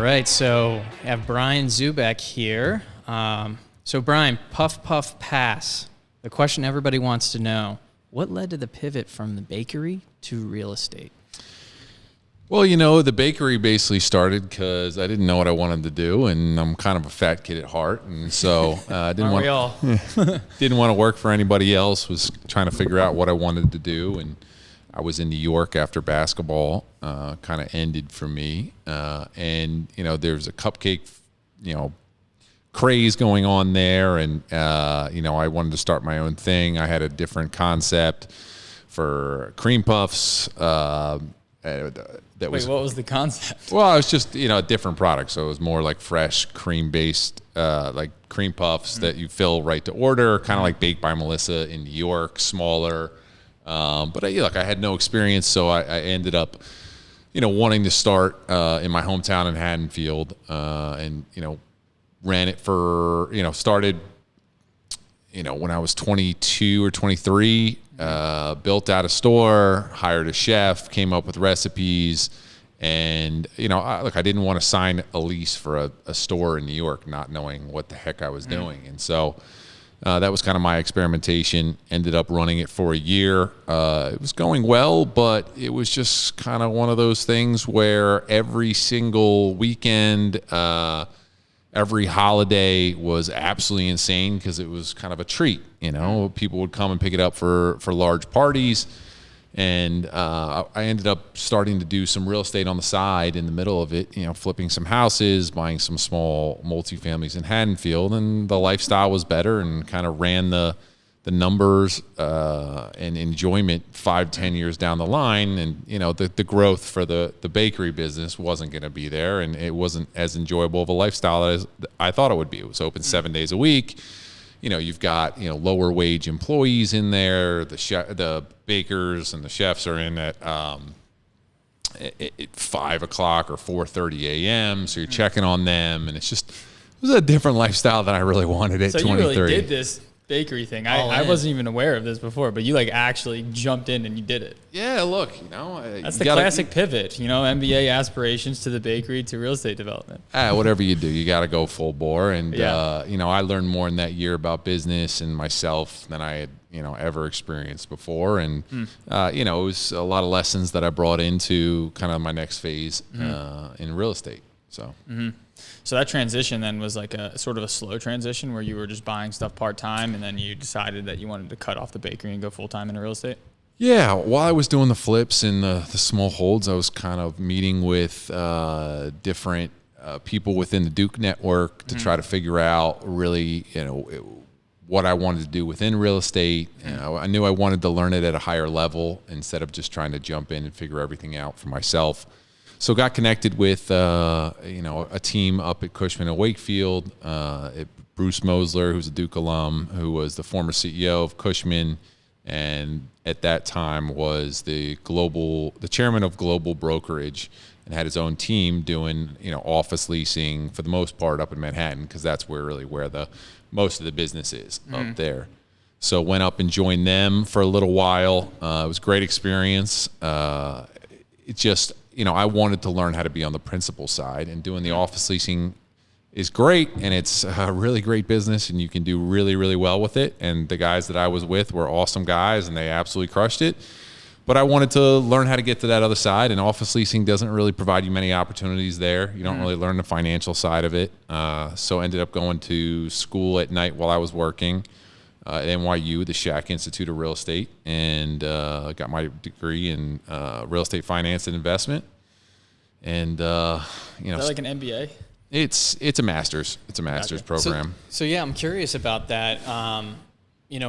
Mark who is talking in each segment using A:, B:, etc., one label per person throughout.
A: right, so I have Brian Zoubek here. So Brian, puff, puff, pass. The question everybody wants to know, what led to the pivot from the bakery to real estate?
B: Well, the bakery basically started because I didn't know what I wanted to do, and I'm kind of a fat kid at heart, and so I didn't want to work for anybody else. Was trying to figure out what I wanted to do, and I was in New York after basketball kind of ended for me, and there's a cupcake, craze going on there, and I wanted to start my own thing. I had a different concept for cream puffs.
A: What was the concept?
B: Well, it was just, a different product. So it was more like fresh cream-based, like cream puffs that you fill right to order, kind of like Baked by Melissa in New York, smaller. But I had no experience, so I ended up, wanting to start in my hometown in Haddonfield, and, ran it for, started, when I was 22 or 23, built out a store, hired a chef, came up with recipes, and I didn't want to sign a lease for a store in New York, not knowing what the heck I was doing, and so that was kind of my experimentation. Ended up running it for a year. It was going well, but it was just kind of one of those things where every single weekend, every holiday was absolutely insane because it was kind of a treat. People would come and pick it up for large parties. And I ended up starting to do some real estate on the side in the middle of it, flipping some houses, buying some small multifamilies in Haddonfield. And the lifestyle was better and kind of ran the numbers and enjoyment 5-10 years down the line. And, the growth for the bakery business wasn't going to be there. And it wasn't as enjoyable of a lifestyle as I thought it would be. It was open 7 days a week. You've got, lower wage employees in there. The bakers and the chefs are in at 5 o'clock or 4:30 a.m. So you're checking on them. And it was a different lifestyle than I really wanted at 23.
A: So you really did this bakery thing. I wasn't even aware of this before, but you actually jumped in and you did it.
B: Yeah, look,
A: that's the classic pivot, MBA aspirations to the bakery to real estate development.
B: Whatever you do, you got to go full bore. And, I learned more in that year about business and myself than I had, ever experienced before. And, it was a lot of lessons that I brought into kind of my next phase in real estate. So.
A: Mm-hmm. So that transition then was like a sort of a slow transition where you were just buying stuff part-time and then you decided that you wanted to cut off the bakery and go full-time into real estate?
B: Yeah. While I was doing the flips and the small holds, I was kind of meeting with different people within the Duke network to try to figure out really, what I wanted to do within real estate. I knew I wanted to learn it at a higher level instead of just trying to jump in and figure everything out for myself. So got connected with, a team up at Cushman & Wakefield, Bruce Mosler, who's a Duke alum, who was the former CEO of Cushman, and at that time was the chairman of Global Brokerage, and had his own team doing, office leasing for the most part up in Manhattan, because that's where the most of the business is up there. So went up and joined them for a little while. It was a great experience. It just, I wanted to learn how to be on the principal side, and doing the office leasing is great, and it's a really great business, and you can do really, really well with it. And the guys that I was with were awesome guys, and they absolutely crushed it. But I wanted to learn how to get to that other side, and office leasing doesn't really provide you many opportunities there. You don't really learn the financial side of it. So ended up going to school at night while I was working at NYU, the Shack Institute of Real Estate, and got my degree in real estate finance and investment. And
A: is that like an MBA?
B: It's a master's. It's a master's program.
A: So yeah, I'm curious about that.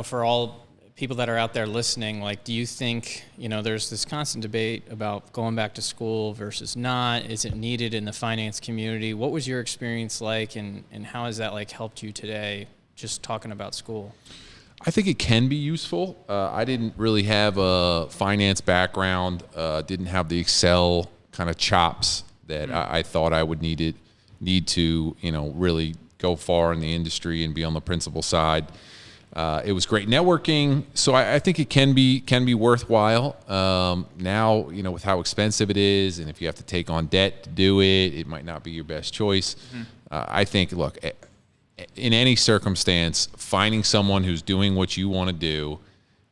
A: For all people that are out there listening, do you think there's this constant debate about going back to school versus not? Is it needed in the finance community? What was your experience like, and how has that helped you today? Just talking about school.
B: I think it can be useful. I didn't really have a finance background. Didn't have the Excel kind of chops that I thought I would need to really go far in the industry and be on the principal side. It was great networking, so I think it can be worthwhile. Now, with how expensive it is, and if you have to take on debt to do it, it might not be your best choice. I think, look, in any circumstance, finding someone who's doing what you want to do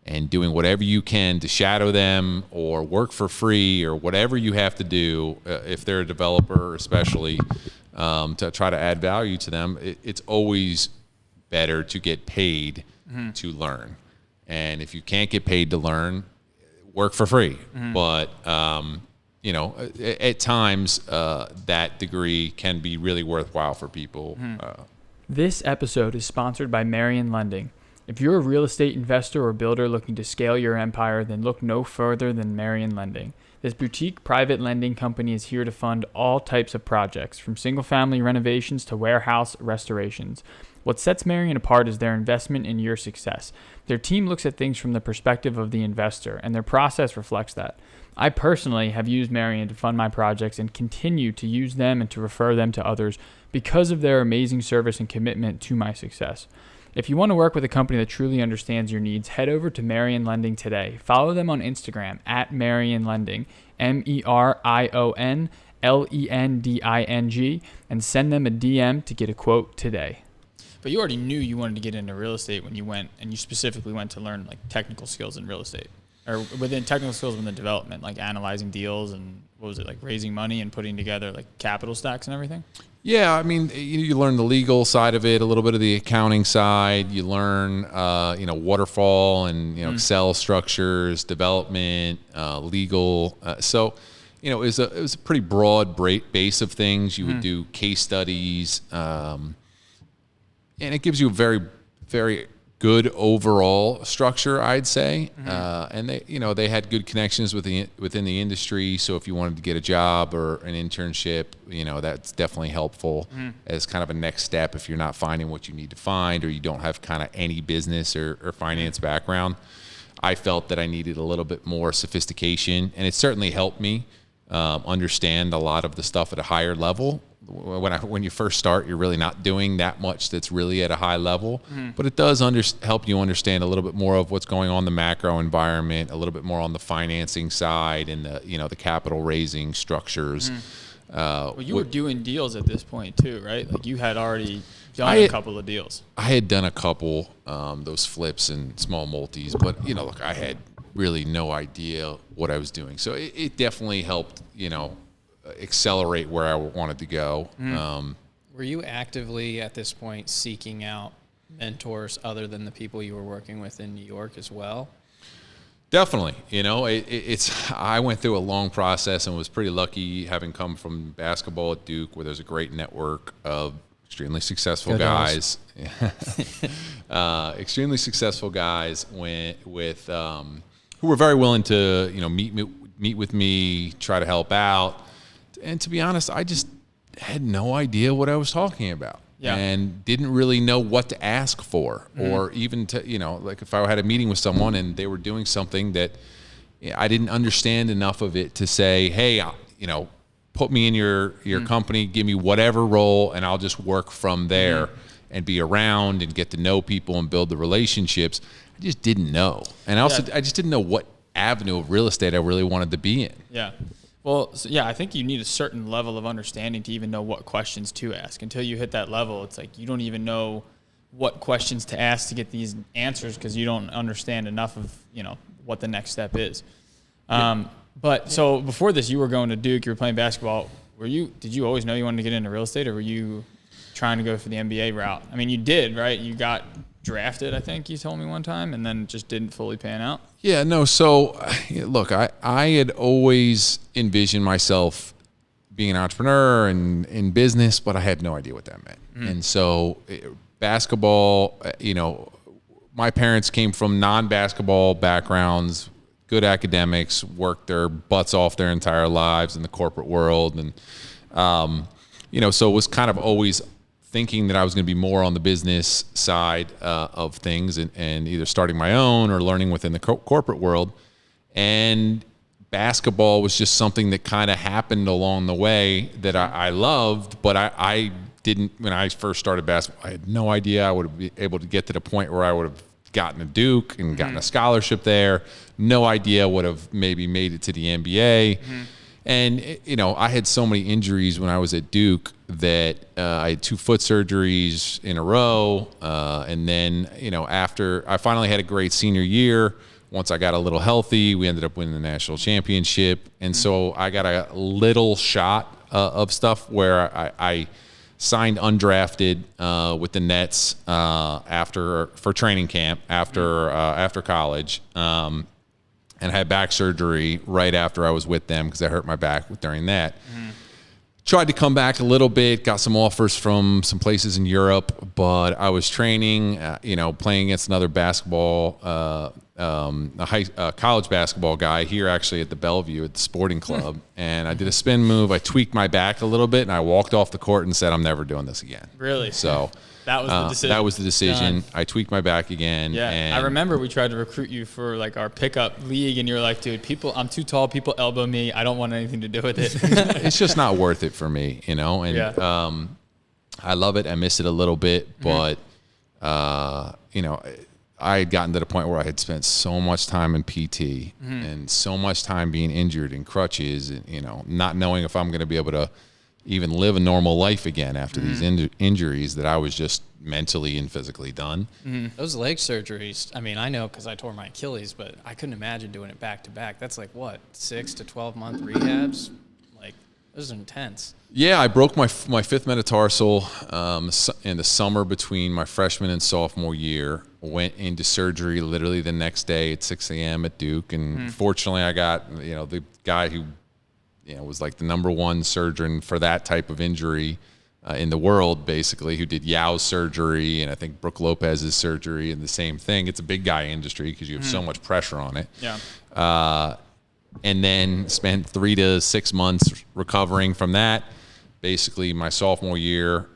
B: and doing whatever you can to shadow them or work for free or whatever you have to do, if they're a developer especially, to try to add value to them, it's always better to get paid to learn. And if you can't get paid to learn, work for free. But, at times that degree can be really worthwhile for people.
C: This episode is sponsored by Marion Lending. If you're a real estate investor or builder looking to scale your empire, then look no further than Marion Lending. This boutique private lending company is here to fund all types of projects, from single-family renovations to warehouse restorations. What sets Marion apart is their investment in your success. Their team looks at things from the perspective of the investor, and their process reflects that. I personally have used Marion to fund my projects and continue to use them and to refer them to others because of their amazing service and commitment to my success. If you want to work with a company that truly understands your needs, head over to Marion Lending today. Follow them on Instagram at Marion Lending, MERIONLENDING, and send them a DM to get a quote today.
A: But you already knew you wanted to get into real estate when you went, and you specifically went to learn like technical skills in real estate, or within technical skills within development, like analyzing deals and what was it, like raising money and putting together like capital stacks and everything?
B: Yeah, I mean, you learn the legal side of it, a little bit of the accounting side. You learn, waterfall and Excel structures, development, legal. So, it was a pretty broad base of things. You would do case studies, and it gives you a very, very good overall structure, I'd say. And they had good connections within the industry. So if you wanted to get a job or an internship, that's definitely helpful as kind of a next step if you're not finding what you need to find or you don't have kind of any business or finance background. I felt that I needed a little bit more sophistication, and it certainly helped me understand a lot of the stuff at a higher level. When you first start, you're really not doing that much that's really at a high level, but it does help you understand a little bit more of what's going on in the macro environment, a little bit more on the financing side and the capital raising structures.
A: Well, you were doing deals at this point too, right? Like you had already done a couple of deals. I
B: had done a couple, those flips and small multis, but look, I had really no idea what I was doing. So it definitely helped, accelerate where I wanted to go.
A: Were you actively at this point seeking out mentors other than the people you were working with in New York as well?
B: Definitely. I went through a long process and was pretty lucky having come from basketball at Duke, where there's a great network of extremely successful guys. Extremely successful guys with who were very willing to meet with me, try to help out. And to be honest, I just had no idea what I was talking about. And didn't really know what to ask for, or even to, like if I had a meeting with someone and they were doing something that I didn't understand enough of it to say, hey, put me in your company, give me whatever role, and I'll just work from there and be around and get to know people and build the relationships. I just didn't know. And I just didn't know what avenue of real estate I really wanted to be in.
A: Yeah. Well, I think you need a certain level of understanding to even know what questions to ask. Until you hit that level, it's like you don't even know what questions to ask to get these answers because you don't understand enough of, what the next step is. So before this, you were going to Duke, you were playing basketball. Did you always know you wanted to get into real estate, or were you trying to go for the MBA route? I mean, you did, right? You got drafted, I think you told me one time, and then just didn't fully pan out.
B: Yeah, no. So, look, I had always envisioned myself being an entrepreneur and in business, but I had no idea what that meant. And so, basketball, my parents came from non-basketball backgrounds, good academics, worked their butts off their entire lives in the corporate world, and so it was kind of always thinking that I was going to be more on the business side of things and either starting my own or learning within the corporate world. And basketball was just something that kind of happened along the way that I loved, but I when I first started basketball, I had no idea I would be able to get to the point where I would have gotten a Duke and gotten a scholarship there. No idea would have maybe made it to the NBA. And, you know, I had so many injuries when I was at Duke that I had 2 foot surgeries in a row. And then, you know, after I finally had a great senior year, once I got a little healthy, we ended up winning the national championship. And so I got a little shot of stuff where I signed undrafted with the Nets for training camp after college. And had back surgery right after I was with them because I hurt my back during that. Tried to come back a little bit, got some offers from some places in Europe, but I was training, playing against another basketball, college basketball guy here actually at the Bellevue at the sporting club. And I did a spin move. I tweaked my back a little bit, and I walked off the court and said, I'm never doing this again.
C: Really?
B: So
C: that was the decision.
B: That was the decision. I tweaked my back again.
C: Yeah,
B: and
C: I remember we tried to recruit you for like our pickup league, and you were like, dude, I'm too tall. People elbow me. I don't want anything to do with it.
B: It's just not worth it for me, you know? And I love it. I miss it a little bit, but, I had gotten to the point where I had spent so much time in PT and so much time being injured in crutches and, not knowing if I'm going to be able to even live a normal life again after these injuries that I was just mentally and physically done.
A: Those leg surgeries, I mean, I know because I tore my Achilles, but I couldn't imagine doing it back to back. That's like, what, 6 to 12 month rehabs? Like, those are intense.
B: Yeah, I broke my fifth metatarsal in the summer between my freshman and sophomore year. Went into surgery literally the next day at 6 a.m. at Duke. And fortunately, I got, the guy who was like the number one surgeon for that type of injury in the world, basically, who did Yao's surgery and I think Brooke Lopez's surgery and the same thing. It's a big guy industry because you have so much pressure on it.
C: Yeah.
B: And then spent 3 to 6 months recovering from that. Basically, my sophomore year,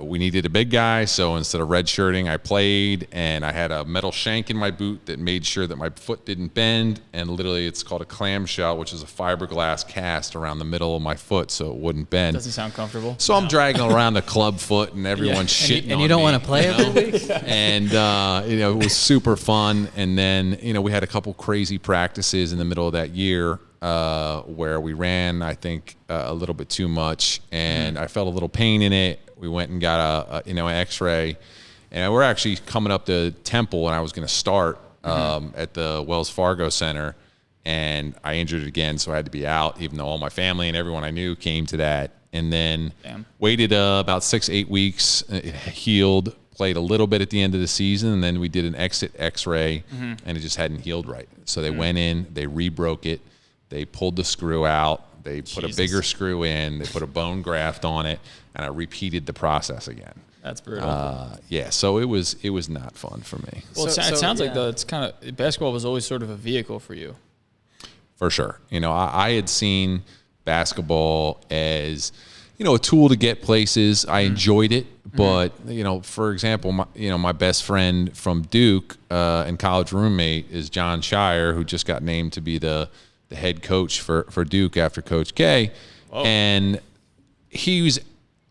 B: we needed a big guy, so instead of redshirting, I played, and I had a metal shank in my boot that made sure that my foot didn't bend, and literally it's called a clamshell, which is a fiberglass cast around the middle of my foot so it wouldn't bend.
C: Doesn't sound comfortable.
B: So I'm dragging around a club foot, and everyone's shitting on me.
A: And you don't want to play every week?
B: And, it was super fun, and then, we had a couple crazy practices in the middle of that year, where we ran, I think, a little bit too much, and I felt a little pain in it. We went and got an X-ray, and we're actually coming up to Temple, and I was going to start at the Wells Fargo Center, and I injured it again, so I had to be out, even though all my family and everyone I knew came to that. And then waited about 6-8 weeks, it healed, played a little bit at the end of the season, and then we did an exit X-ray, and it just hadn't healed right. So they went in, they re-broke it, they pulled the screw out, they put a bigger screw in, they put a bone graft on it, and I repeated the process again.
C: That's brutal.
B: So it was not fun for me.
C: Well, it sounds like it's kind of basketball was always sort of a vehicle for you.
B: For sure. I had seen basketball as, a tool to get places. I enjoyed it, but for example, my best friend from Duke and college roommate is John Shire, who just got named to be the head coach for Duke after Coach K. Whoa. And he was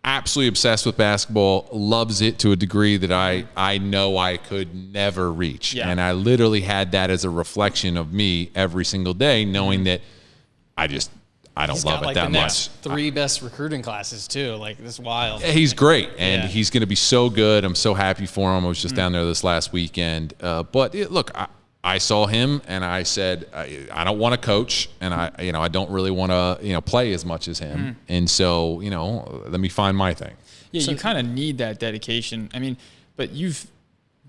B: absolutely obsessed with basketball, loves it to a degree that I know I could never reach. Yeah. And I literally had that as a reflection of me every single day, knowing that I don't love it that much.
A: 3 best recruiting classes too. Like, this is wild.
B: He's great, and he's going to be so good. I'm so happy for him. I was just down there this last weekend. But look, I saw him, and I said, I don't want to coach, and I don't really want to play as much as him. And so let me find my thing.
C: Yeah, so you kind of need that dedication. I mean, but you've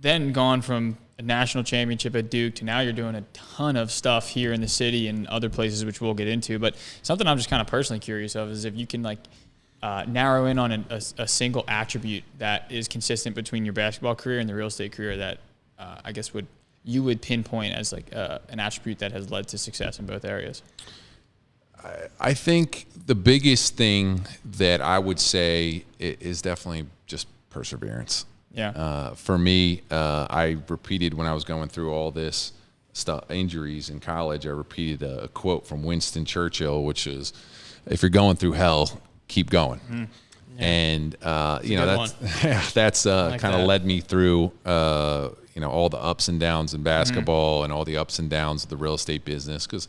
C: then gone from a national championship at Duke to now you're doing a ton of stuff here in the city and other places, which we'll get into. But something I'm just kind of personally curious of is if you can narrow in on a single attribute that is consistent between your basketball career and the real estate career that I guess you would pinpoint as an attribute that has led to success in both areas.
B: I think the biggest thing that I would say is definitely just perseverance.
C: Yeah.
B: For me, I repeated when I was going through all this stuff, injuries in college, I repeated a quote from Winston Churchill, which is, if you're going through hell, keep going. And
A: good
B: that's
A: like
B: kind of
A: that.
B: led me through all the ups and downs in basketball and all the ups and downs of the real estate business. Because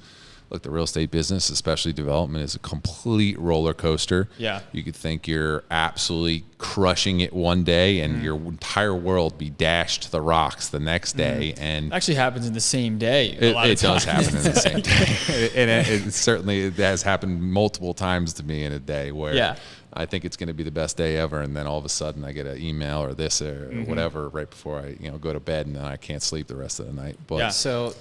B: look, the real estate business, especially development, is a complete roller coaster.
C: Yeah.
B: You could think you're absolutely crushing it one day and your entire world be dashed to the rocks the next day. And
C: It actually happens in the same day. A lot
B: it
C: of
B: does
C: times.
B: happen in the same day. And it certainly has happened multiple times to me in a day where I think it's going to be the best day ever, and then all of a sudden I get an email or this or whatever right before I go to bed, and then I can't sleep the rest of the night. But
A: So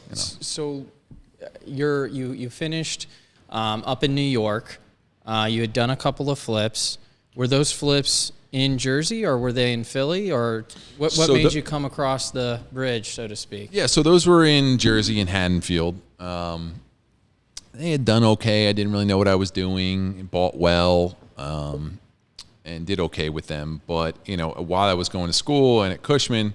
A: you finished up in New York. You had done a couple of flips. Were those flips in Jersey, or were they in Philly, or what made you come across the bridge, so to speak?
B: Yeah, so those were in Jersey and Haddonfield. They had done okay. I didn't really know what I was doing. Bought well, and did okay with them. But while I was going to school and at Cushman,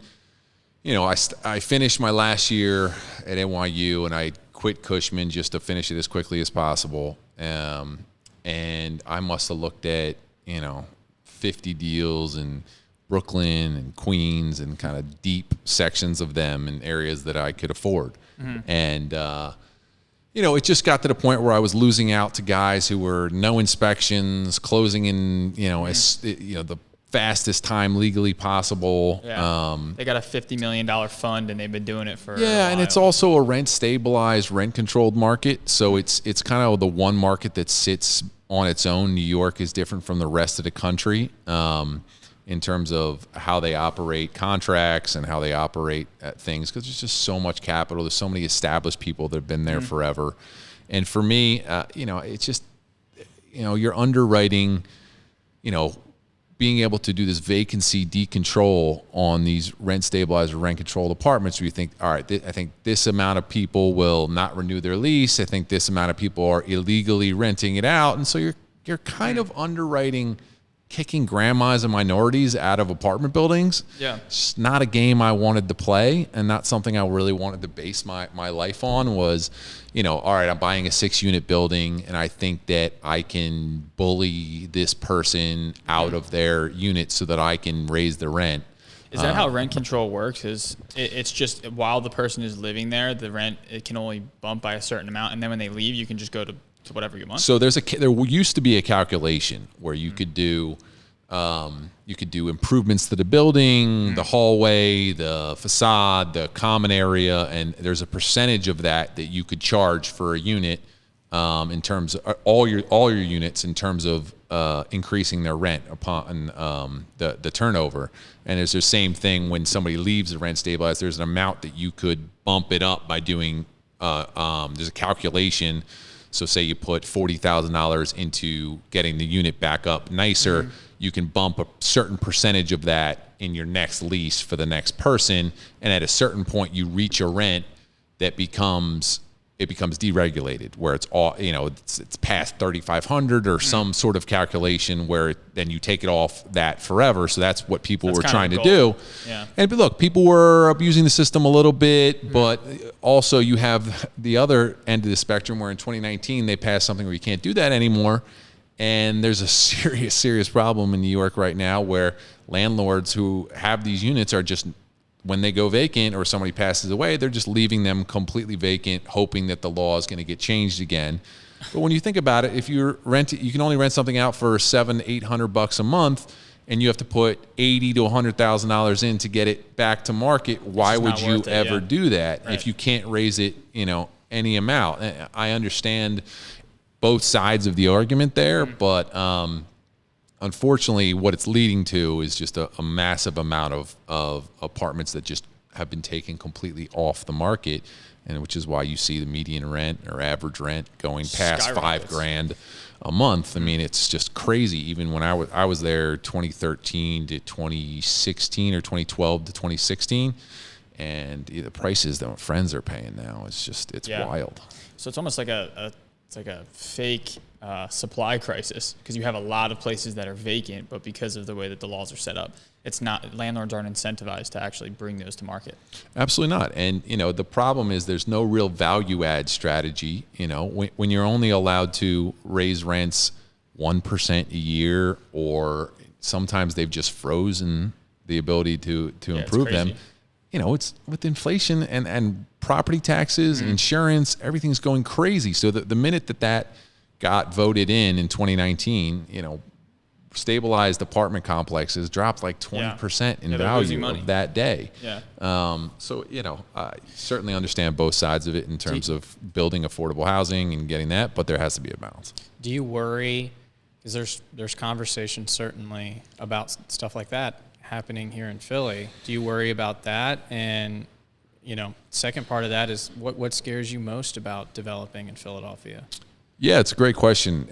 B: I finished my last year at NYU, and I quit Cushman just to finish it as quickly as possible. And I must have looked at 50 deals in Brooklyn and Queens and kind of deep sections of them in areas that I could afford. And it just got to the point where I was losing out to guys who were no inspections, closing in the fastest time legally possible.
C: Yeah. They got a $50 million fund, and they've been doing it for a while.
B: And it's also a rent stabilized, rent controlled market. So it's kind of the one market that sits on its own. New York is different from the rest of the country in terms of how they operate contracts and how they operate at things, because there's just so much capital. There's so many established people that have been there forever. And for me, it's just, you're underwriting, being able to do this vacancy decontrol on these rent stabilized or rent controlled apartments, where you think, all right, I think this amount of people will not renew their lease. I think this amount of people are illegally renting it out. And so you're kind of underwriting kicking grandmas and minorities out of apartment buildings.
C: Yeah.
B: It's not a game I wanted to play, and not something I really wanted to base my life on. Was, all right, I'm buying a 6-unit building, and I think that I can bully this person out of their unit so that I can raise the rent.
C: Is that how rent control works? It's just while the person is living there, the rent, it can only bump by a certain amount, and then when they leave, you can just go to whatever you want?
B: So there used to be a calculation where you could do improvements to the building, the hallway, the facade, the common area, and there's a percentage of that you could charge for a unit in terms of all your units in terms of increasing their rent upon the turnover. And there's the same thing when somebody leaves the rent stabilized. There's an amount that you could bump it up by doing. There's a calculation. So say you put $40,000 into getting the unit back up nicer, you can bump a certain percentage of that in your next lease for the next person. And at a certain point, you reach a rent that becomes deregulated, where it's all, it's past 3,500 or some sort of calculation where then you take it off that forever. So that's what people were trying to do.
C: Yeah.
B: And look, people were abusing the system a little bit, but also you have the other end of the spectrum where in 2019 they passed something where you can't do that anymore. And there's a serious problem in New York right now where landlords who have these units are just, when they go vacant or somebody passes away, they're just leaving them completely vacant, hoping that the law is going to get changed again. But when you think about it, if you can only rent something out for $700-800 a month, and you have to put $80,000 to $100,000 in to get it back to market. Why would you ever do that if you can't raise it, any amount? I understand both sides of the argument there, but unfortunately, what it's leading to is just a massive amount of apartments that just have been taken completely off the market, and which is why you see the median rent or average rent going past $5,000 a month. I mean, it's just crazy. Even when I was there 2013 to 2016 or 2012 to 2016, and the prices that my friends are paying now, it's wild.
C: So it's almost like a fake supply crisis, because you have a lot of places that are vacant, but because of the way that the laws are set up, landlords aren't incentivized to actually bring those to market.
B: Absolutely not. And the problem is there's no real value add strategy. When you're only allowed to raise rents 1% a year, or sometimes they've just frozen the ability to improve them.
C: crazy.
B: It's with inflation and property taxes, insurance, everything's going crazy. So the minute that got voted in 2019, stabilized apartment complexes dropped like 20% in
C: they're losing
B: value
C: money
B: of that day.
C: Yeah.
B: So, I certainly understand both sides of it in terms of building affordable housing and getting that, but there has to be a balance.
A: Do you worry, because there's conversation certainly about stuff like that happening here in Philly. Do you worry about that? And, second part of that is what scares you most about developing in Philadelphia?
B: Yeah, it's a great question.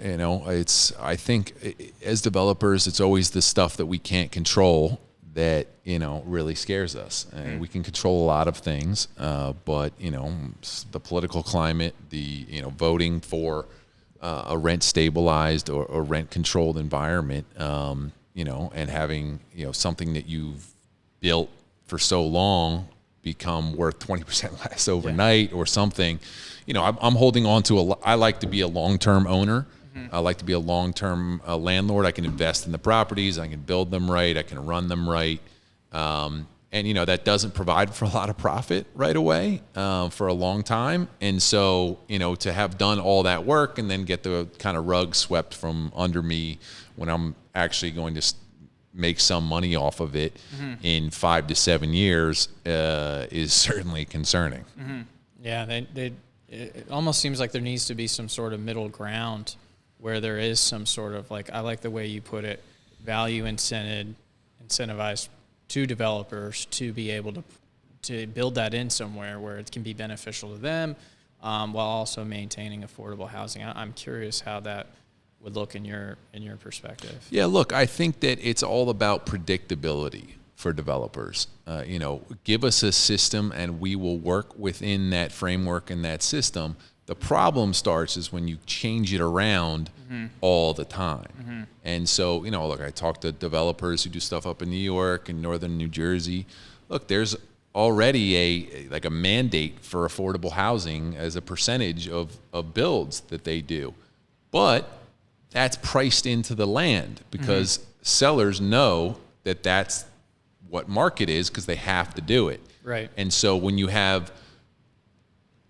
B: I think as developers, it's always the stuff that we can't control that, really scares us. And we can control a lot of things, but, the political climate, the, voting for a rent stabilized or rent controlled environment, and having, something that you've built for so long become worth 20% less overnight or something. I'm holding on to I like to be a long-term owner. I like to be a long-term landlord. I can invest in the properties. I can build them right. I can run them right. And, that doesn't provide for a lot of profit right away for a long time. And so, to have done all that work and then get the kind of rug swept from under me when I'm actually going to make some money off of it in 5 to 7 years is certainly concerning.
A: Yeah, it almost seems like there needs to be some sort of middle ground where there is some sort of, like, I like the way you put it, value incentivized to developers to be able to build that in somewhere where it can be beneficial to them while also maintaining affordable housing. I'm curious how that would look in your perspective.
B: Yeah, look, I think that it's all about predictability for developers. Give us a system and we will work within that framework and that system. The problem starts is when you change it around all the time. And so, look, I talk to developers who do stuff up in New York and northern New Jersey. Look, there's already a mandate for affordable housing as a percentage of builds that they do. But that's priced into the land because sellers know that that's what market is because they have to do it.
A: Right.
B: And so when you have,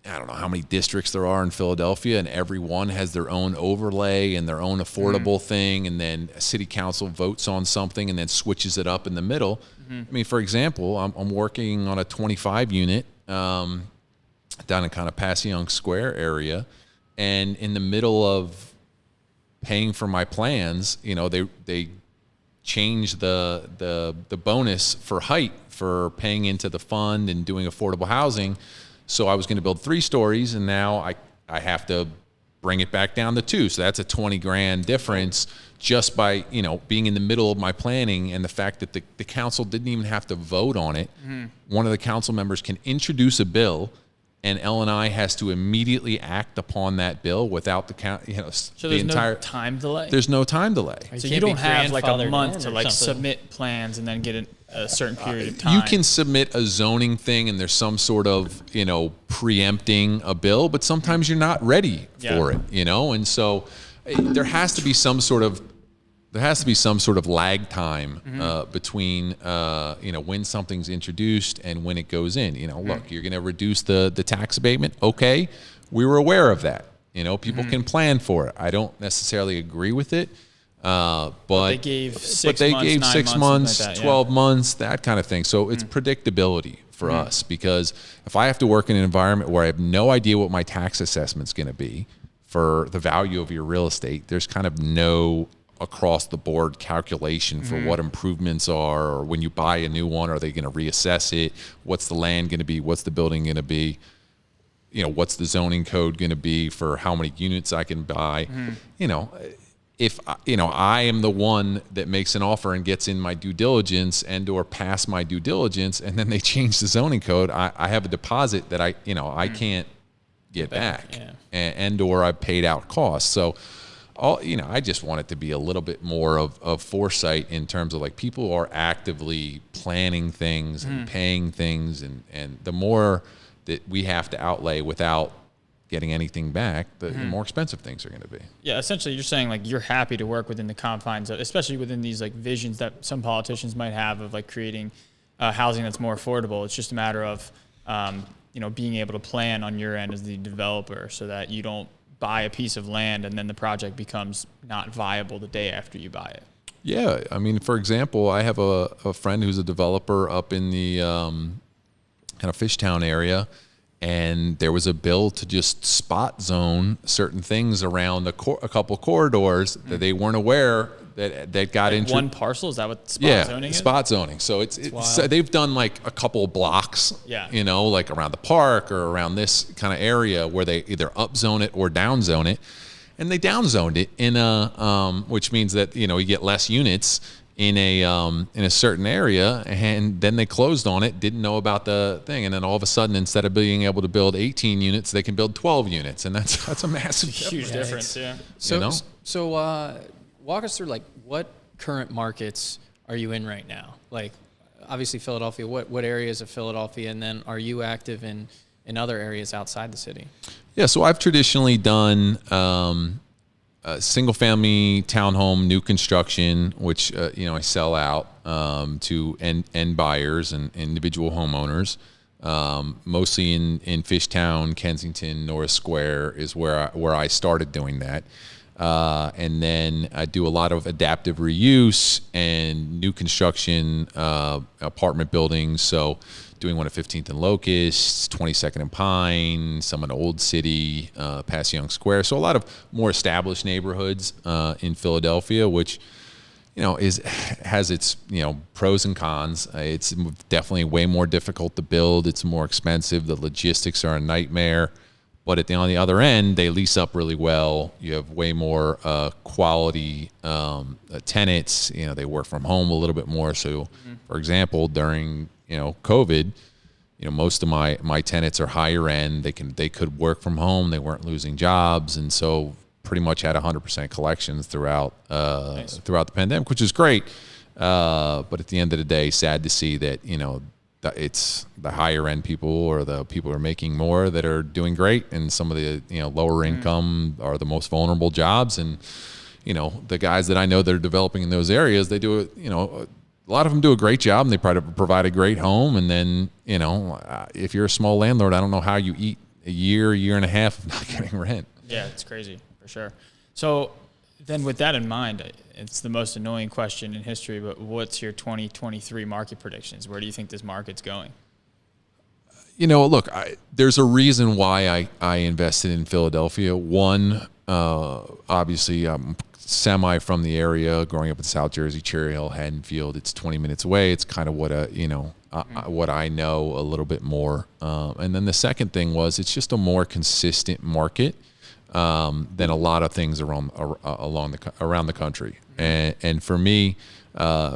B: I don't know how many districts there are in Philadelphia, and every one has their own overlay and their own affordable thing, and then a city council votes on something and then switches it up in the middle. I mean, for example, I'm working on a 25 unit down in kind of Passyunk Square area, and in the middle of paying for my plans, they changed the bonus for height for paying into the fund and doing affordable housing. So I was going to build 3 stories, and now I have to bring it back down to 2. So that's a $20,000 difference just by being in the middle of my planning, and the fact that the council didn't even have to vote on it. One of the council members can introduce a bill, and L&I has to immediately act upon that bill without the
C: So there's no time delay?
B: There's no time delay.
C: So you don't have like a
A: grandfathered
C: month
A: in
C: to
A: or
C: like
A: something.
C: submit plans and then get a certain period of time.
B: You can submit a zoning thing, and there's some sort of preempting a bill, but sometimes you're not ready for it, and so there has to be some sort of lag time between when something's introduced and when it goes in. Look, you're going to reduce the tax abatement. Okay, we were aware of that. People can plan for it. I don't necessarily agree with it, but
C: they gave 6 months, 9
B: 6
C: months,
B: months,
C: something like that,
B: 12 months, that kind of thing. So it's predictability for us, because if I have to work in an environment where I have no idea what my tax assessment's going to be for the value of your real estate, there's kind of no across the board calculation for what improvements are, or when you buy a new one, are they going to reassess it? What's the land going to be? What's the building going to be? What's the zoning code going to be for how many units I can buy? If I am the one that makes an offer and gets in my due diligence and or pass my due diligence, and then they change the zoning code, I have a deposit that I can't get back. And or I've paid out costs. So I just want it to be a little bit more of foresight in terms of, like, people are actively planning things and paying things, and the more that we have to outlay without getting anything back, the more expensive things are going to be.
C: Yeah, essentially you're saying like you're happy to work within the confines of, especially within these like visions that some politicians might have of like creating housing that's more affordable. It's just a matter of, being able to plan on your end as the developer so that you don't buy a piece of land and then the project becomes not viable the day after you buy it.
B: Yeah. I mean, for example, I have a friend who's a developer up in the kind of Fishtown area, and there was a bill to just spot zone certain things around a couple corridors that they weren't aware that got into
C: one parcel. Is that what spot zoning is?
B: Spot zoning. So so they've done like a couple of blocks, like around the park or around this kind of area where they either upzone it or downzone it, and they downzoned it in a which means that you get less units in a certain area, and then they closed on it, didn't know about the thing, and then all of a sudden, instead of being able to build 18 units, they can build 12 units, and that's a massive
C: huge difference. Yeah.
A: So walk us through like what current markets are you in right now? Like obviously Philadelphia. What areas of Philadelphia, and then are you active in other areas outside the city?
B: Yeah. So I've traditionally done. Single-family townhome new construction, which I sell out to end buyers and individual homeowners, mostly in Fishtown, Kensington, Norris Square is where I started doing that, and then I do a lot of adaptive reuse and new construction apartment buildings. So doing one at 15th and Locust, 22nd and Pine, some in Old City, past Young Square. So a lot of more established neighborhoods in Philadelphia, which has its pros and cons. It's definitely way more difficult to build. It's more expensive. The logistics are a nightmare. But on the other end, they lease up really well. You have way more quality tenants. They work from home a little bit more. So, for example, during COVID, most of my tenants are higher end. They could work from home. They weren't losing jobs, and so pretty much had 100% collections throughout the pandemic, which is great. But at the end of the day, sad to see that it's the higher end people or the people who are making more that are doing great, and some of the lower income are the most vulnerable jobs. And the guys that I know that are developing in those areas, they do it. A lot of them do a great job, and they provide a great home. And then, if you're a small landlord, I don't know how you eat a year and a half of not getting rent.
C: Yeah, it's crazy for sure. So then with that in mind, it's the most annoying question in history, but what's your 2023 market predictions? Where do you think this market's going?
B: Look, there's a reason why I invested in Philadelphia. One, obviously, I'm semi from the area, growing up in South Jersey, Cherry Hill, Haddonfield. It's 20 minutes away. It's kind of what what I know a little bit more. And then the second thing was it's just a more consistent market than a lot of things around the country. And for me,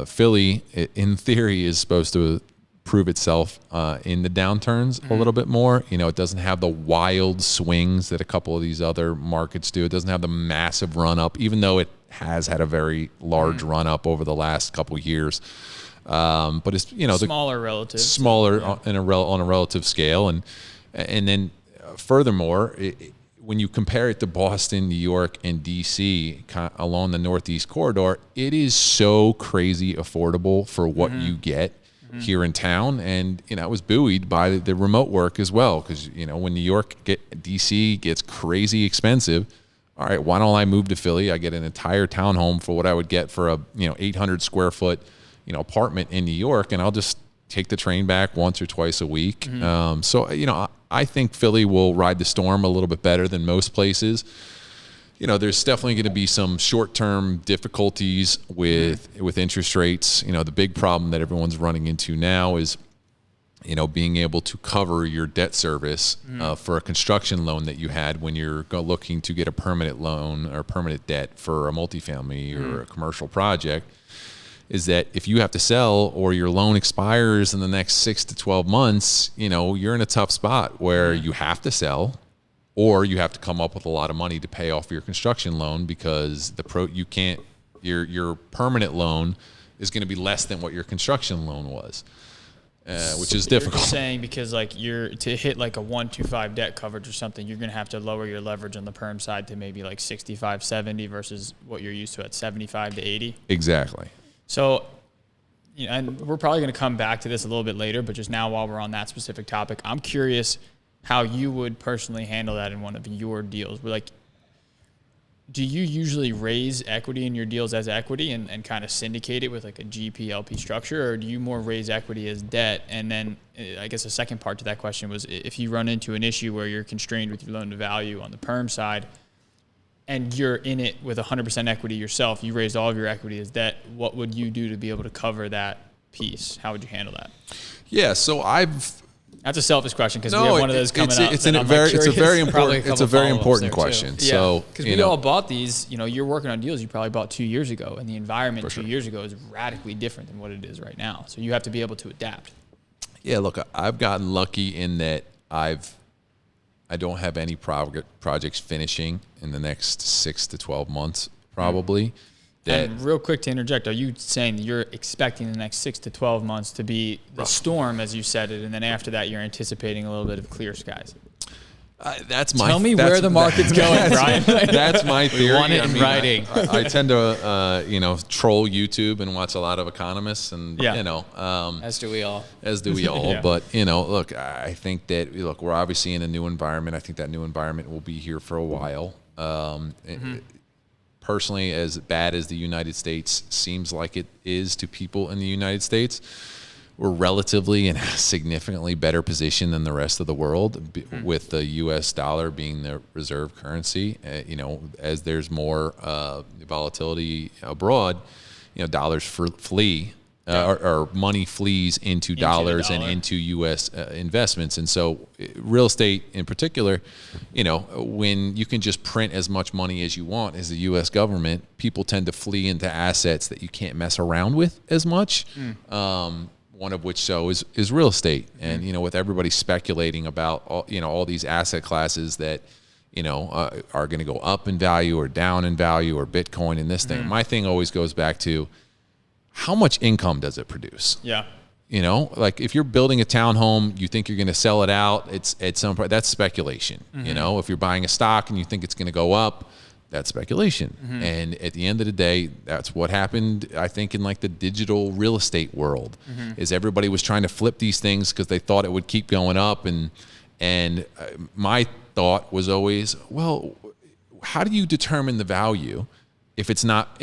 B: Philly, in theory, is supposed to prove itself in the downturns a little bit more. It doesn't have the wild swings that a couple of these other markets do. It doesn't have the massive run up, even though it has had a very large run up over the last couple of years. But it's
C: smaller
B: on a relative scale, and then furthermore, when you compare it to Boston, New York, and D.C. Along the Northeast corridor, it is so crazy affordable for what you get here in town. And it was buoyed by the remote work as well, because when New York DC gets crazy expensive, all right, why don't I move to Philly? I get an entire townhome for what I would get for a 800 square foot apartment in New York, and I'll just take the train back once or twice a week. So I think Philly will ride the storm a little bit better than most places. There's definitely going to be some short-term difficulties with interest rates. The big problem that everyone's running into now is, being able to cover your debt service for a construction loan that you had when you're looking to get a permanent loan or permanent debt for a multifamily or a commercial project. Is that if you have to sell or your loan expires in the next 6 to 12 months, you're in a tough spot where you have to sell, or you have to come up with a lot of money to pay off your construction loan, because your permanent loan is going to be less than what your construction loan was. which is
C: You're
B: difficult.
C: saying because like you're to hit like a 1.25 debt coverage or something, you're going to have to lower your leverage on the perm side to maybe like 65, 70 versus what you're used to at 75 to 80.
B: Exactly.
C: So, you know, and we're probably going to come back to this a little bit later, but just now while we're on that specific topic, I'm curious how you would personally handle that in one of your deals. We're like, do you usually raise equity in your deals as equity and kind of syndicate it with like a GP-LP structure, or do you more raise equity as debt? And then I guess the second part to that question was if you run into an issue where you're constrained with your loan to value on the perm side and you're in it with 100% equity yourself, you raised all of your equity as debt, what would you do to be able to cover that piece? How would you handle that?
B: Yeah, so
C: That's a selfish question because we have one of those coming up.
B: It's a very important question.
C: Yeah.
B: So
C: because we all bought these, you know, you're working on deals you probably bought 2 years ago, and the environment 2 years ago is radically different than what it is right now. So you have to be able to adapt.
B: Yeah, look, I've gotten lucky in that I don't have any projects finishing in the next 6 to 12 months, probably.
C: And real quick to interject, are you saying that you're expecting the next 6 to 12 months to be the storm, as you said it, and then after that you're anticipating a little bit of clear skies? Tell me where the market's going, Brian.
B: That's my theory.
A: We want it in writing.
B: I tend to, troll YouTube and watch a lot of economists, and
A: as do we all.
B: Yeah. But look, I think that we're obviously in a new environment. I think that new environment will be here for a while. Personally, as bad as the United States seems like it is to people in the United States, we're relatively in a significantly better position than the rest of the world, with the U.S. dollar being the reserve currency. As there's more volatility abroad, dollars flee. Or money flees into dollars and into U.S. Investments. And so real estate in particular, when you can just print as much money as you want as the U.S. government, people tend to flee into assets that you can't mess around with as much. One of which is real estate. And, with everybody speculating about all these asset classes that, are going to go up in value or down in value, or Bitcoin and this thing. My thing always goes back to, how much income does it produce?
C: Yeah.
B: Like if you're building a townhome, you think you're going to sell it out, it's at some point, that's speculation. If you're buying a stock and you think it's going to go up, that's speculation. And at the end of the day, that's what happened, I think, in like the digital real estate world, is everybody was trying to flip these things because they thought it would keep going up. And my thought was always, well, how do you determine the value if it's not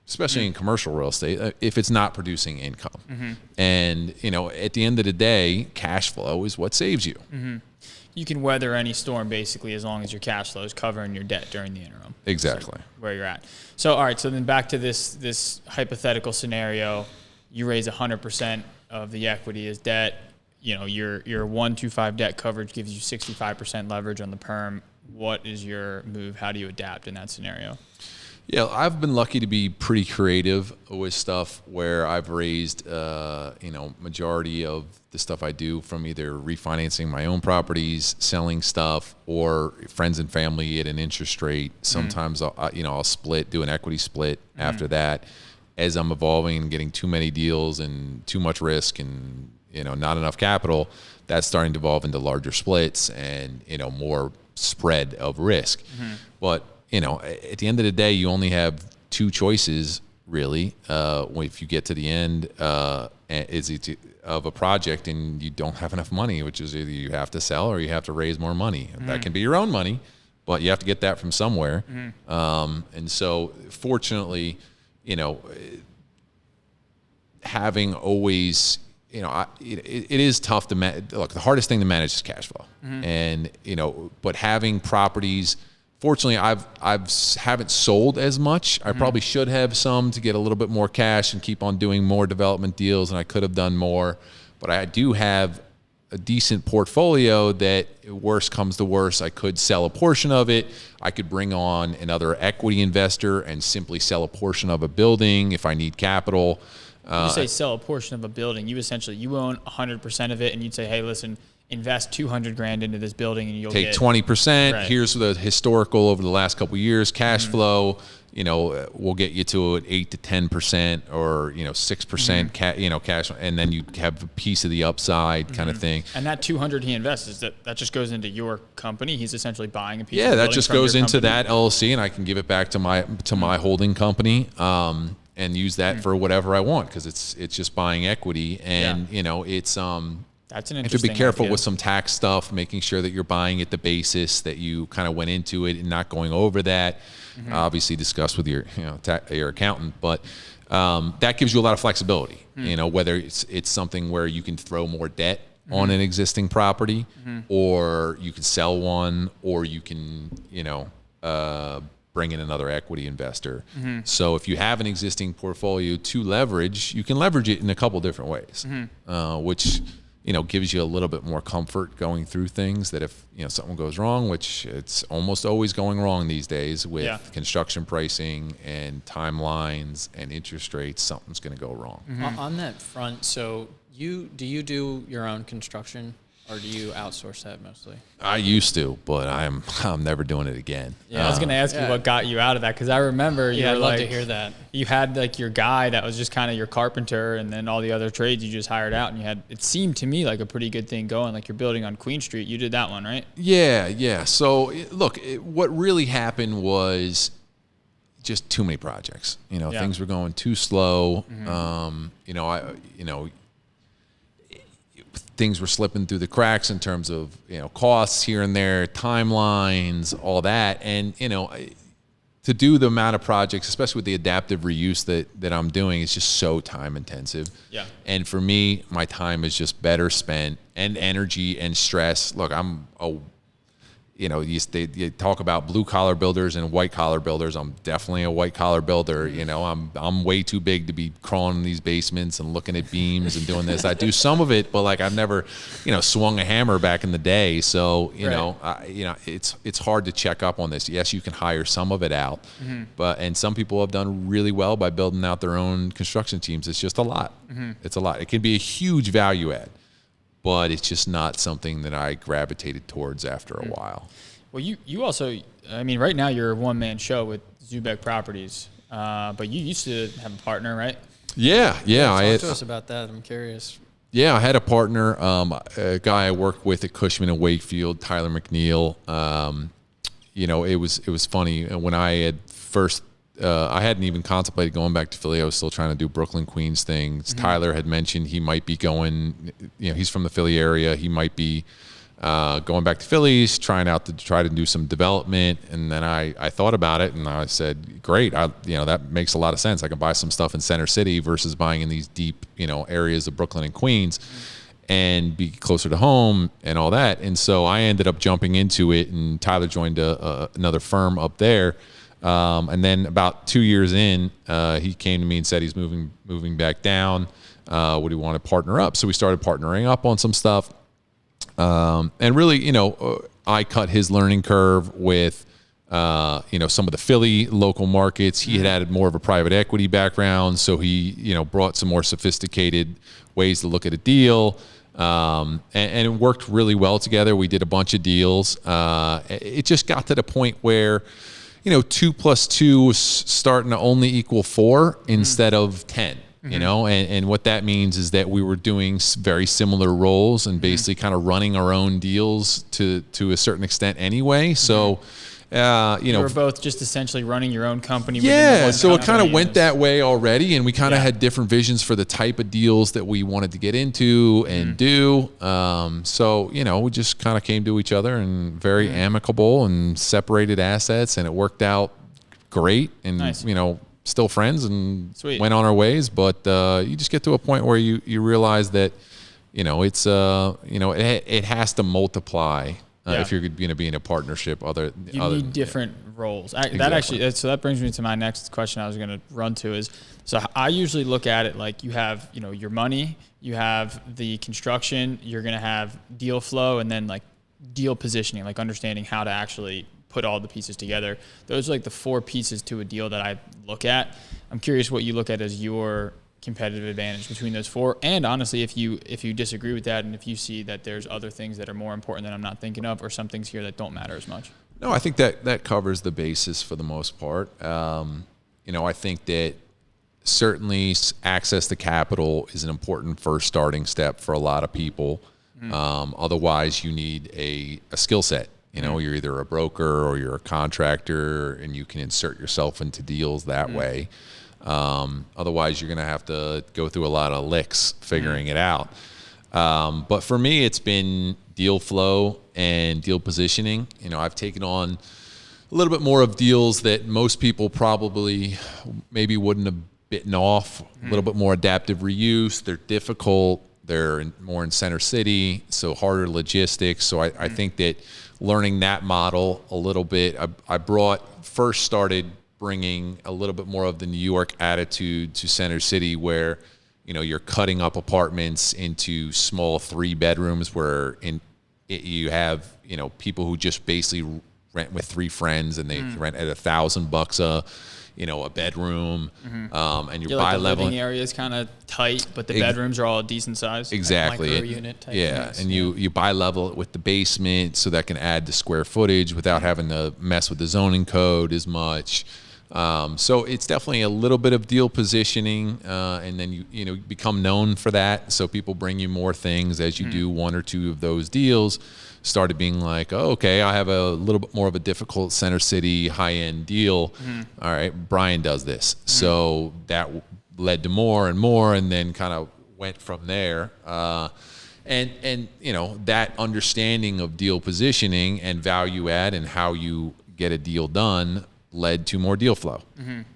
B: especially in commercial real estate, if it's not producing income? And, at the end of the day, cash flow is what saves you.
C: You can weather any storm basically as long as your cash flow is covering your debt during the interim.
B: Exactly.
C: So where you're at. So, all right. So then back to this hypothetical scenario, you raise 100% of the equity as debt. Your 1.25 debt coverage gives you 65% leverage on the perm. What is your move? How do you adapt in that scenario?
B: Yeah, I've been lucky to be pretty creative with stuff where I've raised, majority of the stuff I do from either refinancing my own properties, selling stuff, or friends and family at an interest rate. Sometimes I'll split, do an equity split after that. As I'm evolving and getting too many deals and too much risk and, not enough capital, that's starting to evolve into larger splits and, more spread of risk. But at the end of the day, you only have two choices, really. If you get to the end of a project and you don't have enough money, which is either you have to sell or you have to raise more money. That can be your own money, but you have to get that from somewhere. And so, fortunately, having always, it is tough to manage. Look, the hardest thing to manage is cash flow, and but having properties. Fortunately, haven't sold as much. I probably should have some to get a little bit more cash and keep on doing more development deals, and I could have done more. But I do have a decent portfolio that, worst comes to worst, I could sell a portion of it. I could bring on another equity investor and simply sell a portion of a building if I need capital.
C: When you say sell a portion of a building, you own 100% of it, and you'd say, hey, listen, invest 200 grand into this building and you'll
B: take
C: get
B: 20%.
C: Right.
B: Here's the historical over the last couple of years cash flow. We'll get you to an 8 to 10% or 6% cash, and then you have a piece of the upside kind of thing.
C: And that 200 he invests, that just goes into your company. He's essentially buying a piece.
B: Yeah,
C: of the
B: that
C: building
B: just
C: from
B: goes
C: your
B: into
C: company.
B: that LLC, and I can give it back to my holding company, and use that for whatever I want, because it's just buying equity, and it's
C: That's an
B: you have to
C: interesting
B: be careful
C: idea.
B: with some tax stuff, making sure that you're buying at the basis that you kind of went into it and not going over that. Obviously, discuss with your your accountant, but that gives you a lot of flexibility. Whether it's something where you can throw more debt on an existing property, or you can sell one, or you can bring in another equity investor. So if you have an existing portfolio to leverage, you can leverage it in a couple different ways, which gives you a little bit more comfort going through things, that if something goes wrong, which it's almost always going wrong these days with construction pricing and timelines and interest rates, something's going to go wrong.
A: On that front, so do you do your own construction, or do you outsource that mostly?
B: I used to, but I'm never doing it again.
C: Yeah, I was going to ask you what got you out of that, because I remember you
A: Yeah,
C: were
A: I'd love
C: like,
A: to hear that.
C: You had like your guy that was just kind of your carpenter, and then all the other trades you just hired out, and you had, it seemed to me like a pretty good thing going. Like you're building on Queen Street, you did that one, right?
B: Yeah. So look, what really happened was just too many projects. Things were going too slow. Things were slipping through the cracks in terms of costs here and there, timelines, all that, and to do the amount of projects, especially with the adaptive reuse that I'm doing, is just so time intensive.
C: Yeah.
B: And for me, my time is just better spent, and energy and stress. Look, you talk about blue collar builders and white collar builders. I'm definitely a white collar builder. I'm way too big to be crawling in these basements and looking at beams and doing this. I do some of it, but like I've never, swung a hammer back in the day. So it's hard to check up on this. Yes, you can hire some of it out, and some people have done really well by building out their own construction teams. It's just a lot. It's a lot. It can be a huge value add, but it's just not something that I gravitated towards after a while.
C: Well, you also, I mean, right now you're a one-man show with Zoubek Properties, but you used to have a partner, right?
B: Yeah.
A: Talk to us about that. I'm curious.
B: Yeah, I had a partner, a guy I worked with at Cushman & Wakefield, Tyler McNeil. It was funny when I had first. I hadn't even contemplated going back to Philly. I was still trying to do Brooklyn, Queens things. Tyler had mentioned he might be going. He's from the Philly area. He might be going back to Philly, try to do some development. And then I thought about it, and I said, great. That makes a lot of sense. I can buy some stuff in Center City versus buying in these deep areas of Brooklyn and Queens, and be closer to home and all that. And so I ended up jumping into it, and Tyler joined another firm up there. And then about 2 years in, he came to me and said he's moving back down. Would he want to partner up? So we started partnering up on some stuff. And really, I cut his learning curve with, some of the Philly local markets. He had added more of a private equity background, so he, brought some more sophisticated ways to look at a deal. And it worked really well together. We did a bunch of deals. It just got to the point where 2 + 2 was starting to only equal 4 instead of 10, and what that means is that we were doing very similar roles and basically kind of running our own deals to a certain extent anyway. So,
C: You were both just essentially running your own company.
B: Yeah, so it kind of went that way already, and we kind of had different visions for the type of deals that we wanted to get into and do. So, we just kind of came to each other and very amicable and separated assets, and it worked out great. And,
C: Nice.
B: Still friends and
C: Sweet.
B: went on our ways. But you just get to a point where you realize that, it's, it has to multiply. If you're going to be in a partnership,
C: You need different roles. That brings me to my next question I was going to run to is, so I usually look at it like you have, your money, you have the construction, you're going to have deal flow, and then like deal positioning, like understanding how to actually put all the pieces together. Those are like the 4 pieces to a deal that I look at. I'm curious what you look at as your competitive advantage between those four? And honestly, if you disagree with that, and if you see that there's other things that are more important that I'm not thinking of, or some things here that don't matter as much.
B: No, I think that covers the basis for the most part. I think that certainly access to capital is an important first starting step for a lot of people. Otherwise, you need a skill set. You're either a broker or you're a contractor, and you can insert yourself into deals that way. Otherwise, you're going to have to go through a lot of licks figuring it out. But for me, it's been deal flow and deal positioning. I've taken on a little bit more of deals that most people probably maybe wouldn't have bitten off. A little bit more adaptive reuse. They're difficult. They're more in center city, so harder logistics. So I think that learning that model a little bit, I first started bringing a little bit more of the New York attitude to center city, where you're cutting up apartments into small 3 bedrooms where you have people who just basically rent with 3 friends, and they rent at $1,000 a bedroom, and your
C: like
B: bi-level.
C: The living area is kind of tight, but the bedrooms are all a decent size.
B: Exactly.
A: Micro unit type things.
B: And you bi-level it with the basement, so that can add the square footage without having to mess with the zoning code as much. So it's definitely a little bit of deal positioning, and then you become known for that. So people bring you more things as you do 1 or 2 of those deals. Started being like, oh, okay, I have a little bit more of a difficult center city high-end deal. All right, Brian does this. So that led to more and more, and then kind of went from there. And that understanding of deal positioning and value add and how you get a deal done led to more deal flow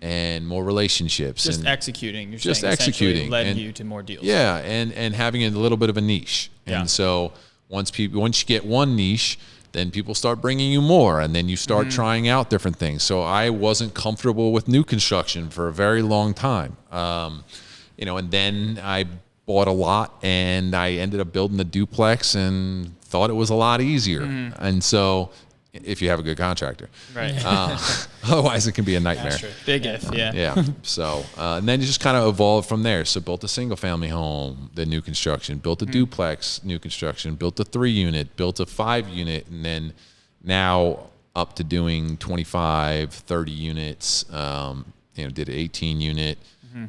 B: and more relationships.
C: Just
B: and
C: executing. You're
B: just
C: saying
B: executing
C: led you to more deals.
B: Yeah, and having a little bit of a niche.
C: Yeah.
B: And so once you get one niche, then people start bringing you more, and then you start trying out different things. So I wasn't comfortable with new construction for a very long time. And then I bought a lot, and I ended up building a duplex and thought it was a lot easier. And so if you have a good contractor.
C: Right.
B: Otherwise, it can be a nightmare.
C: That's true. Big if, yeah.
B: Yeah. So, and then it just kind of evolved from there. So built a single family home, the new construction, built a duplex, new construction, built a 3-unit, built a 5-unit, and then now up to doing 25, 30 units, did an 18-unit.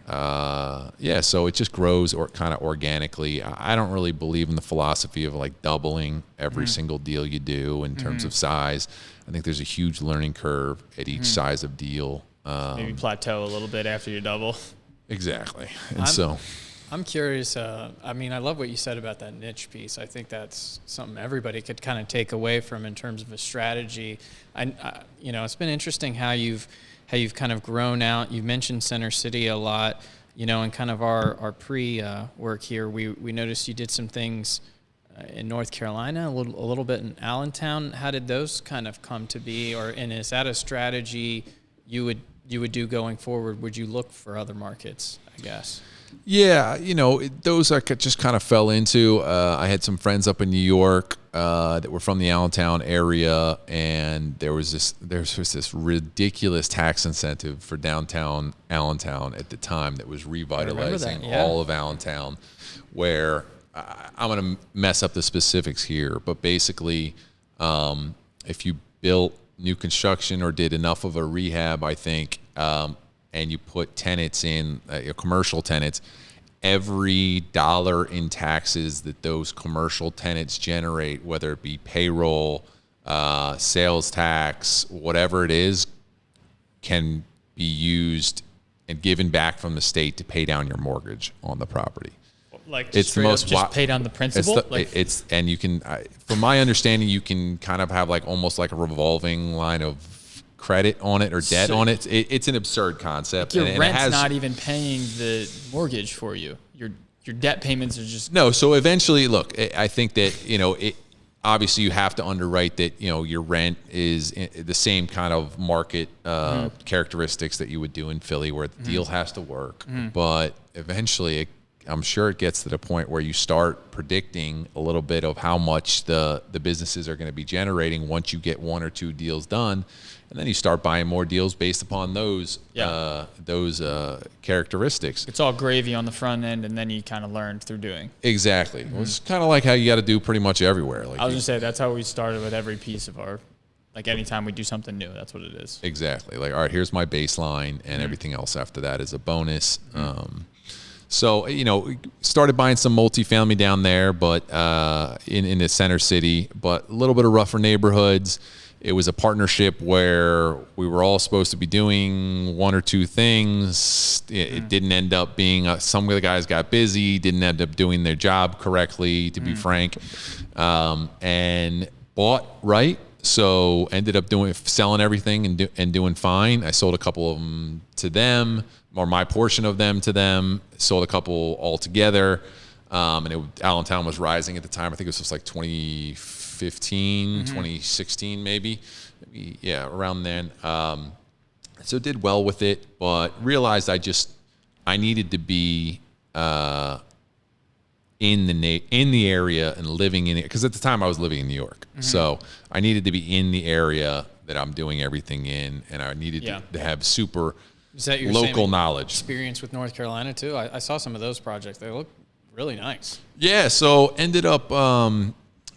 B: So it just grows kind of organically. I don't really believe in the philosophy of like doubling every single deal you do in terms of size. I think there's a huge learning curve at each size of deal.
C: Maybe plateau a little bit after you double.
B: Exactly. And
A: I'm curious. I love what you said about that niche piece. I think that's something everybody could kind of take away from in terms of a strategy. It's been interesting how you've kind of grown out. You've mentioned Center City a lot, and kind of our pre-work here, we noticed you did some things in North Carolina, a little bit in Allentown. How did those kind of come to be, and is that a strategy you would do going forward? Would you look for other markets, I guess?
B: Yeah, those I just kind of fell into. I had some friends up in New York that were from the Allentown area, and there was this ridiculous tax incentive for downtown Allentown at the time that was revitalizing all of Allentown, where I'm going to mess up the specifics here, but basically, if you built new construction or did enough of a rehab, I think, and you put tenants in, commercial tenants, every dollar in taxes that those commercial tenants generate, whether it be payroll, sales tax, whatever it is, can be used and given back from the state to pay down your mortgage on the property.
C: Like it's the most just pay down the principal.
B: And you can, from my understanding, you can kind of have like almost like a revolving line of credit on it or debt on it. It's an absurd concept.
C: Your rent's not even paying the mortgage for you. Your debt payments are just
B: no. So eventually, look, I think that obviously you have to underwrite that your rent is the same kind of market characteristics that you would do in Philly, where the deal has to work. But eventually, I'm sure it gets to the point where you start predicting a little bit of how much the businesses are going to be generating once you get 1 or 2 deals done, and then you start buying more deals based upon those characteristics.
C: It's all gravy on the front end, and then you kind of learn through doing.
B: Exactly. Well, it's kind of like how you got to do pretty much everywhere. Like
C: I was going to say, that's how we started with every piece of our, like anytime we do something new, that's what it is.
B: Exactly. Like, all right, here's my baseline, and everything else after that is a bonus. So, started buying some multifamily down there, but in the center city, but a little bit of rougher neighborhoods. It was a partnership where we were all supposed to be doing 1 or 2 things. It didn't end up being, some of the guys got busy, didn't end up doing their job correctly, to be frank, and bought right. So ended up selling everything and doing fine. I sold a couple of them to them, or my portion of them to them. Sold a couple altogether, and Allentown was rising at the time. I think it was just like 2015, 2016 maybe, yeah, around then. So did well with it, but realized I needed to be in the area and living in it, because at the time I was living in New York. So I needed to be in the area that I'm doing everything in, and I needed to have super
A: Is that your
B: local
A: same
B: knowledge.
A: experience with North Carolina too? I saw some of those projects. They look really nice.
B: Yeah, so ended up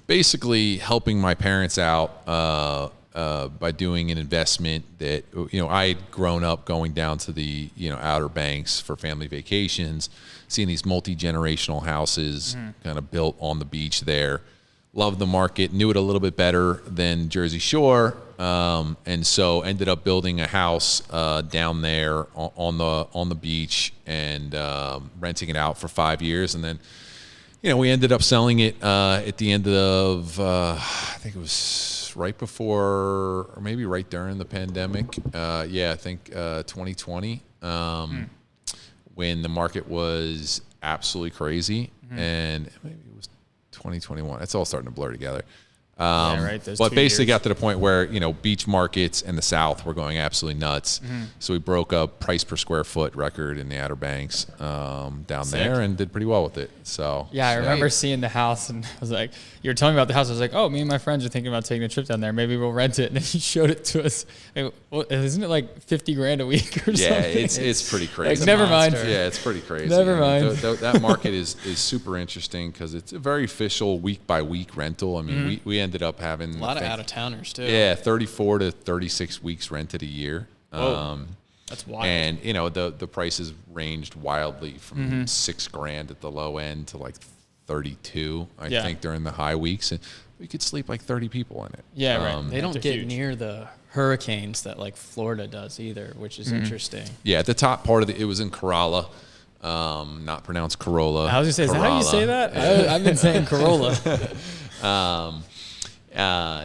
B: basically helping my parents out by doing an investment that, I had grown up going down to the, Outer Banks for family vacations, seeing these multi-generational houses kind of built on the beach there. Loved the market, knew it a little bit better than Jersey Shore, and so ended up building a house down there on the beach and renting it out for 5 years, and then we ended up selling it at the end of I think it was right before or maybe right during the pandemic. I think 2020, when the market was absolutely crazy, and maybe it was 2021. It's all starting to blur together.
C: Right.
B: But basically got to the point where, beach markets in the South were going absolutely nuts. So we broke a price per square foot record in the Outer Banks down there and did pretty well with it. So
C: I remember seeing the house, and I was like, you were telling me about the house. I was like, oh, me and my friends are thinking about taking a trip down there. Maybe we'll rent it. And then he showed it to us. Isn't it like $50,000 a week or something?
B: Yeah, it's pretty crazy.
C: Like, never mind.
B: Yeah, it's pretty crazy.
C: Never mind.
B: That market is super interesting because it's a very official week by week rental. I mean, we ended up having
A: A lot of out-of-towners too.
B: Yeah, 34 to 36 weeks rented a year.
C: That's wild.
B: And the prices ranged wildly from $6,000 at the low end to like 32, I think, during the high weeks, and we could sleep like 30 people in it.
C: Yeah, right.
A: They don't
C: They're
A: get
C: huge.
A: near the hurricanes that like Florida does either, which is interesting.
B: Yeah, at the top part of it was in Corolla, not pronounced Corolla.
C: I was gonna say, is that how you say that? I've been saying Corolla.
B: That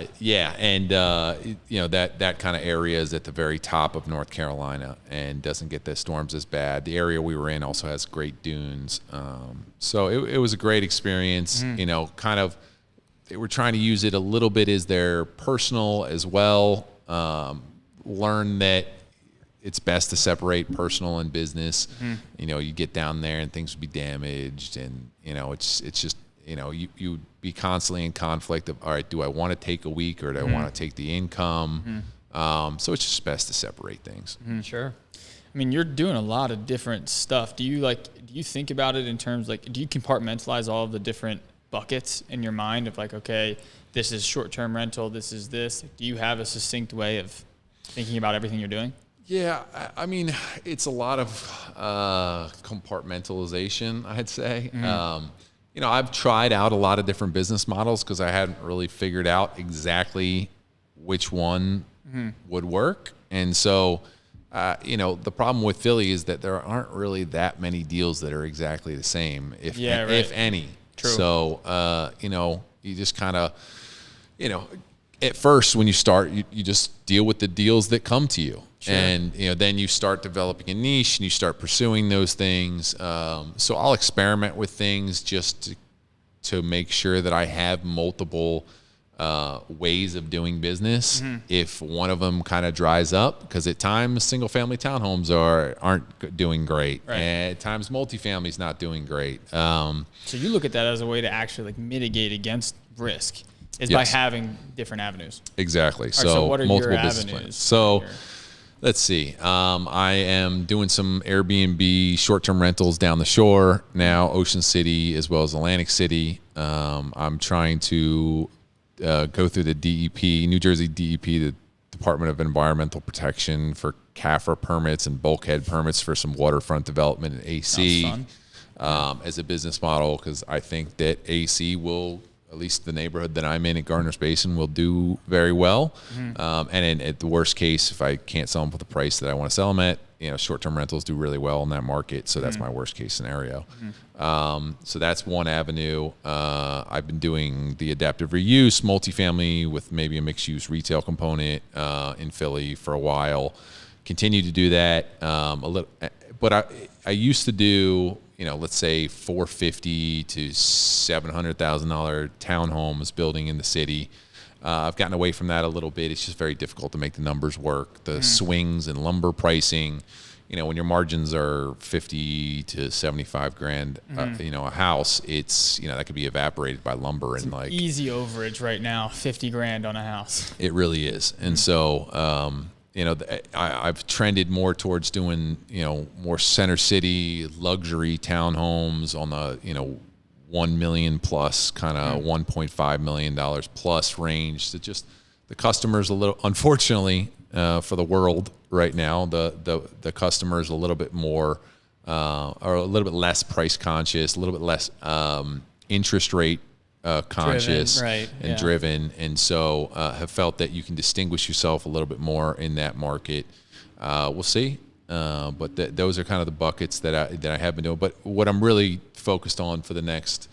B: kind of area is at the very top of North Carolina and doesn't get the storms as bad. The area we were in also has great dunes. So it was a great experience. Kind of, they were trying to use it a little bit as their personal as well. Learn that it's best to separate personal and business. You get down there and things would be damaged, and it's just you'd be constantly in conflict of, all right, do I want to take a week or do I want to take the income? So it's just best to separate things.
A: Sure.
C: I mean, you're doing a lot of different stuff. Do you think about it in terms do you compartmentalize all of the different buckets in your mind of like, okay, this is short-term rental, this is this? Do you have a succinct way of thinking about everything you're doing?
B: Yeah, I mean, it's a lot of compartmentalization, I'd say. I've tried out a lot of different business models because I hadn't really figured out exactly which one would work. And so, the problem with Philly is that there aren't really that many deals that are exactly the same, if any.
C: True.
B: So, you just kind of, at first when you start, you just deal with the deals that come to you. Sure. And then you start developing a niche and you start pursuing those things. So I'll experiment with things just to make sure that I have multiple ways of doing business. If one of them kind of dries up, because at times single family townhomes aren't doing great, and at times multifamily is not doing great.
C: So you look at that as a way to actually like mitigate against risk is by having different avenues.
B: Exactly.
C: So what are
B: multiple
C: your
B: business
C: avenues?
B: plans. So let's see. I am doing some Airbnb short-term rentals down the shore now, Ocean City as well as Atlantic City. I'm trying to go through the DEP, New Jersey DEP, the Department of Environmental Protection, for CAFRA permits and bulkhead permits for some waterfront development and AC as a business model, because I think that AC will, at least the neighborhood that I'm in at Gardner's Basin, will do very well. And at the worst case, if I can't sell them for the price that I want to sell them at, short-term rentals do really well in that market. So that's my worst case scenario. So that's one avenue. I've been doing the adaptive reuse multifamily with maybe a mixed-use retail component in Philly for a while. Continue to do that a little, but I used to do, let's say $450,000 to $700,000 townhomes building in the city. I've gotten away from that a little bit. It's just very difficult to make the numbers work. The swings in lumber pricing, when your margins are 50 to 75 grand, a house, it's, that could be evaporated by lumber.
C: It's
B: and like
C: easy overage right now, 50 grand on a house.
B: It really is. And so, I've trended more towards doing, more center city luxury townhomes on the, $1 million plus, kind of $1.5 million plus range. That just the customer's a little, unfortunately, for the world right now, the customer is a little bit more, or a little bit less price conscious, a little bit less interest rate conscious and driven, and so have felt that you can distinguish yourself a little bit more in that market. We'll see, but those are kind of the buckets that I have been doing. But what I'm really focused on for the next,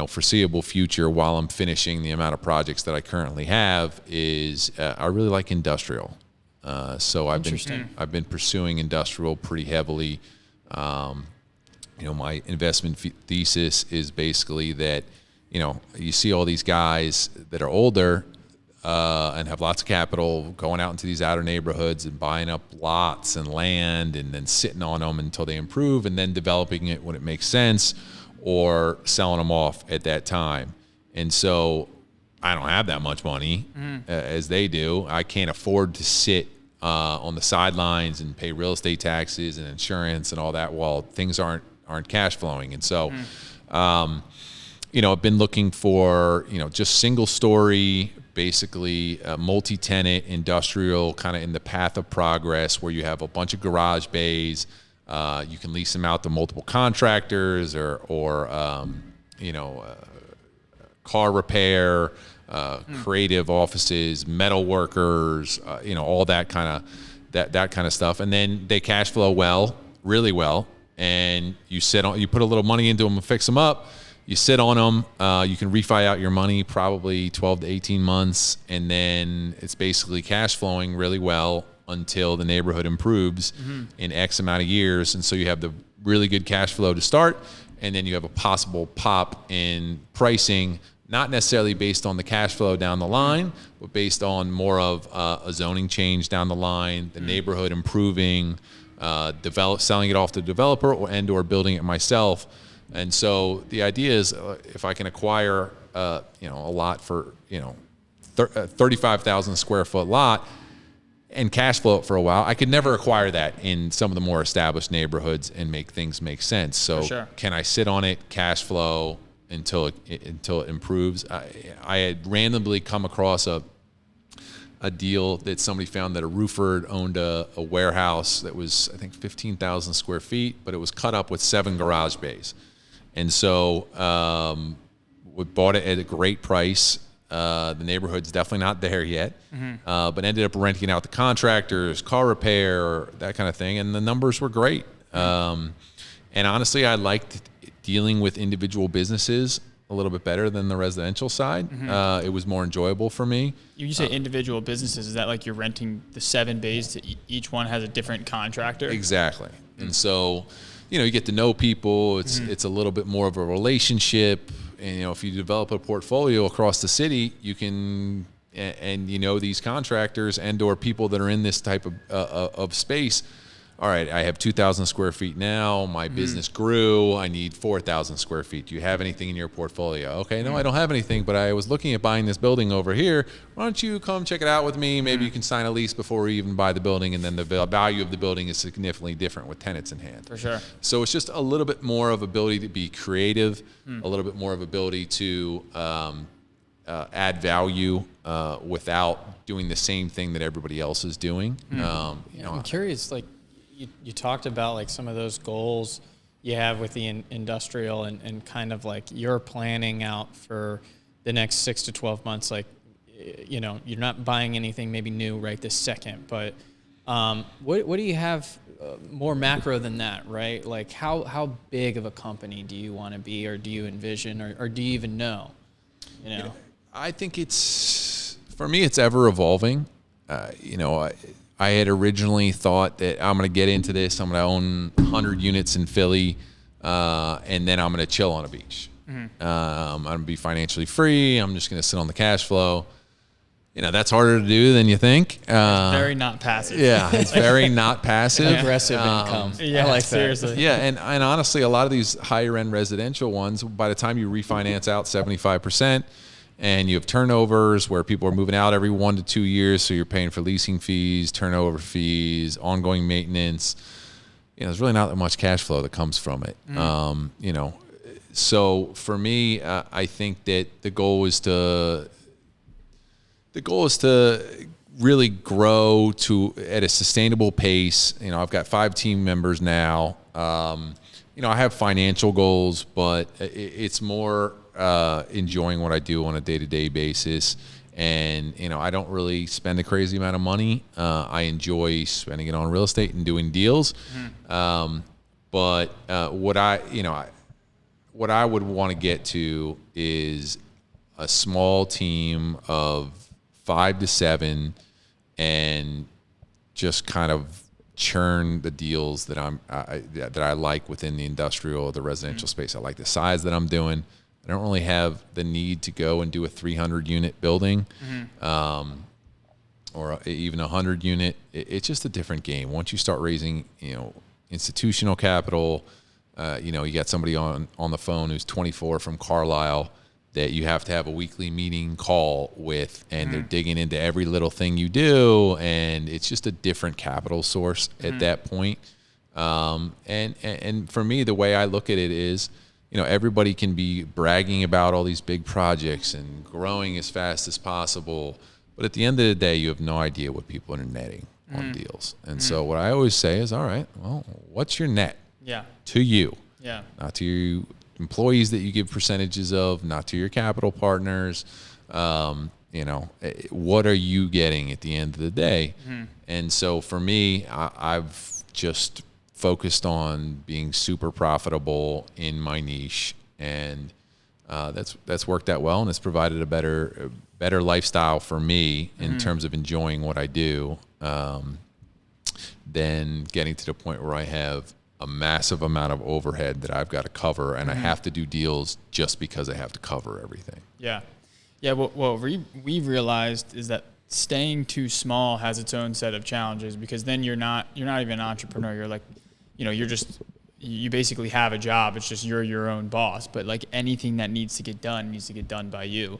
B: foreseeable future, while I'm finishing the amount of projects that I currently have, is I really like industrial. So I've been pursuing industrial pretty heavily. My investment thesis is basically that, you see all these guys that are older and have lots of capital going out into these outer neighborhoods and buying up lots and land and then sitting on them until they improve and then developing it when it makes sense or selling them off at that time. And so I don't have that much money as they do. I can't afford to sit on the sidelines and pay real estate taxes and insurance and all that while things aren't cash flowing. And so, I've been looking for, just single story, basically multi-tenant industrial, kind of in the path of progress, where you have a bunch of garage bays. You can lease them out to multiple contractors or car repair, creative offices, metal workers, all that kind of stuff. And then they cash flow really well. And you put a little money into them and fix them up. You sit on them. You can refi out your money probably 12 to 18 months. And then it's basically cash flowing really well until the neighborhood improves in X amount of years. And so you have the really good cash flow to start. And then you have a possible pop in pricing, not necessarily based on the cash flow down the line, but based on more of a zoning change down the line, the neighborhood improving, selling it off to the developer or building it myself. And so the idea is, if I can acquire, a lot for, 35,000 square foot lot and cash flow it for a while, I could never acquire that in some of the more established neighborhoods and make things make sense. So Can I sit on it, cash flow until it improves? I had randomly come across a deal that somebody found that a roofer owned a warehouse that was, I think, 15,000 square feet, but it was cut up with 7 garage bays. And so we bought it at a great price. The neighborhood's definitely not there yet, but ended up renting it out to contractors, car repair, that kind of thing. And the numbers were great. And honestly, I liked dealing with individual businesses a little bit better than the residential side. It was more enjoyable for me.
C: You say individual businesses, is that like you're renting the 7 bays to each one has a different contractor?
B: Exactly. And so, you get to know people. It's a little bit more of a relationship. if you develop a portfolio across the city, you can, and these contractors and or people that are in this type of space. All right, I have 2,000 square feet now. My business grew. I need 4,000 square feet. Do you have anything in your portfolio? Okay, no, I don't have anything, but I was looking at buying this building over here. Why don't you come check it out with me? Maybe you can sign a lease before we even buy the building, and then the value of the building is significantly different with tenants in hand.
C: For sure.
B: So it's just a little bit more of ability to be creative, a little bit more of ability to add value without doing the same thing that everybody else is doing.
A: I'm curious, like, you talked about like some of those goals you have with the industrial and kind of like you're planning out for the next 6 to 12 months. Like, you're not buying anything maybe new right this second, but what do you have more macro than that, right? Like how big of a company do you want to be, or do you envision, or do you even know?
B: I think for me, it's ever evolving. I had originally thought that I'm going to get into this. I'm going to own 100 units in Philly, and then I'm going to chill on a beach. I'm going to be financially free. I'm just going to sit on the cash flow. That's harder to do than you think.
C: Very not passive.
B: Yeah, it's very not passive.
A: Aggressive income.
C: Yeah,
A: I like
C: seriously.
A: that.
B: Yeah, and honestly, a lot of these higher end residential ones, by the time you refinance out 75%, and you have turnovers where people are moving out every 1 to 2 years, so you're paying for leasing fees, turnover fees, ongoing maintenance. There's really not that much cash flow that comes from it. So for me, I think that the goal is to really grow at a sustainable pace. I've got 5 team members now. I have financial goals, but it's more enjoying what I do on a day-to-day basis. And, I don't really spend a crazy amount of money. I enjoy spending it on real estate and doing deals. But what I would want to get to is a small team of 5 to 7 and just kind of churn the deals that I like within the industrial or the residential space. I like the size that I'm doing. I don't really have the need to go and do a 300 unit building, or even a 100 unit. It's just a different game. Once you start raising, institutional capital, you got somebody on the phone who's 24 from Carlisle that you have to have a weekly meeting call with, and they're digging into every little thing you do. And it's just a different capital source at that point. And for me, the way I look at it is, everybody can be bragging about all these big projects and growing as fast as possible. But at the end of the day, you have no idea what people are netting on deals. And so what I always say is, all right, well, what's your net to you?
C: Yeah.
B: Not to your employees that you give percentages of, not to your capital partners. What are you getting at the end of the day? And so for me, I've just focused on being super profitable in my niche, and that's worked out well, and it's provided a better lifestyle for me in terms of enjoying what I do, than getting to the point where I have a massive amount of overhead that I've got to cover, and I have to do deals just because I have to cover everything.
C: Yeah. What we've realized is that staying too small has its own set of challenges, because then you're not even an entrepreneur. You're like, you basically have a job. It's just you're your own boss. But like anything that needs to get done by you.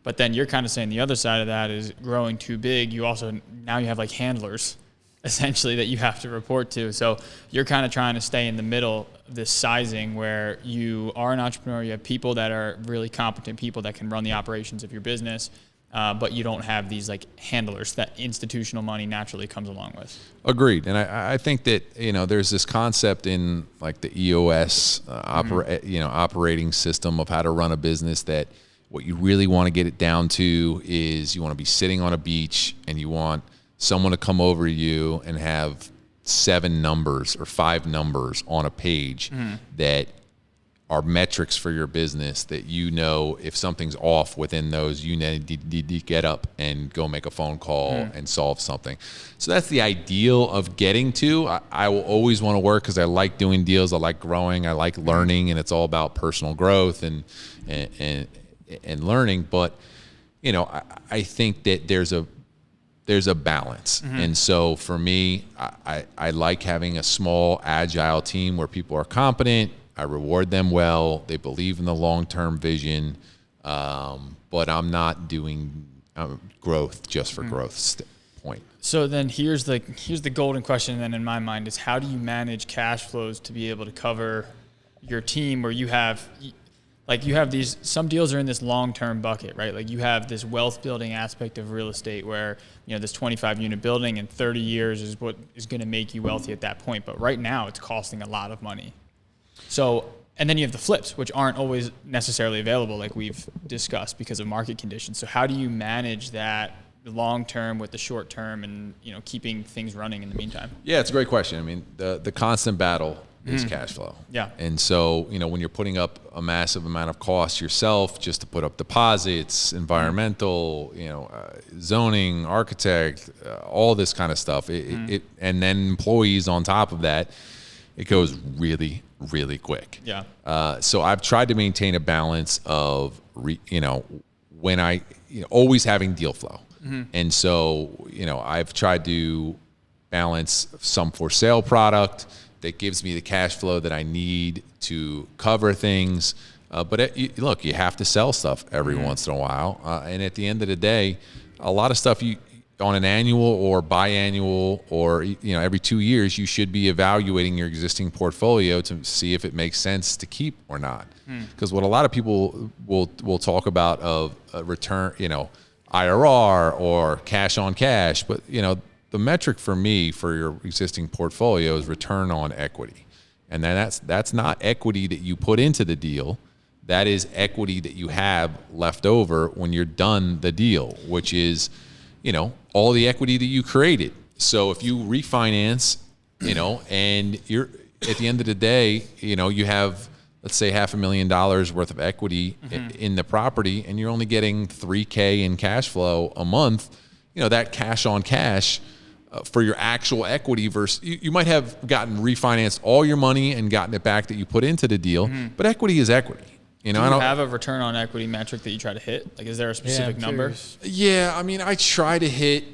C: But then you're kind of saying the other side of that is growing too big. You have like handlers essentially that you have to report to. So you're kind of trying to stay in the middle of this sizing where you are an entrepreneur. You have people that are really competent people that can run the operations of your business. But you don't have these like handlers that institutional money naturally comes along with. Agreed.
B: And I think that, there's this concept in like the EOS operating system of how to run a business, that what you really want to get it down to is you want to be sitting on a beach and you want someone to come over to you and have 7 numbers or 5 numbers on a page that are metrics for your business that if something's off within those, you need to get up and go make a phone call and solve something. So that's the ideal of getting to. I will always want to work because I like doing deals. I like growing. I like learning, and it's all about personal growth and learning. But I think that there's a balance. And so for me, I like having a small, agile team where people are competent. I reward them well. They believe in the long-term vision, but I'm not doing growth just for growth's point.
C: So then here's the golden question then in my mind is, how do you manage cash flows to be able to cover your team where you have these, some deals are in this long-term bucket, right? Like you have this wealth building aspect of real estate where, this 25 unit building in 30 years is what is going to make you wealthy at that point. But right now it's costing a lot of money. So, and then you have the flips, which aren't always necessarily available, like we've discussed, because of market conditions. So how do you manage that long term with the short term and, keeping things running in the meantime?
B: Yeah, it's a great question. I mean, the constant battle is cash flow.
C: Yeah.
B: And so, when you're putting up a massive amount of costs yourself just to put up deposits, environmental, zoning, architect, all this kind of stuff, and then employees on top of that, it goes really, really quick.
C: Yeah.
B: So I've tried to maintain a balance of, when always having deal flow. And so, I've tried to balance some for sale product that gives me the cash flow that I need to cover things. But look, you have to sell stuff every once in a while. And at the end of the day, a lot of stuff on an annual or biannual or every 2 years, you should be evaluating your existing portfolio to see if it makes sense to keep or not. Because what a lot of people will talk about of a return, IRR or cash on cash, but the metric for me for your existing portfolio is return on equity, and then that's not equity that you put into the deal. That is equity that you have left over when you're done the deal, which is all the equity that you created. So if you refinance, and you're at the end of the day, you have, let's say, $500,000 worth of equity in the property, and you're only getting $3,000 in cash flow a month, that cash on cash for your actual equity versus you might have gotten refinanced all your money and gotten it back that you put into the deal, but equity is equity.
C: Do you have a return on equity metric that you try to hit? Like, is there a specific number?
B: Yeah, I mean, I try to hit,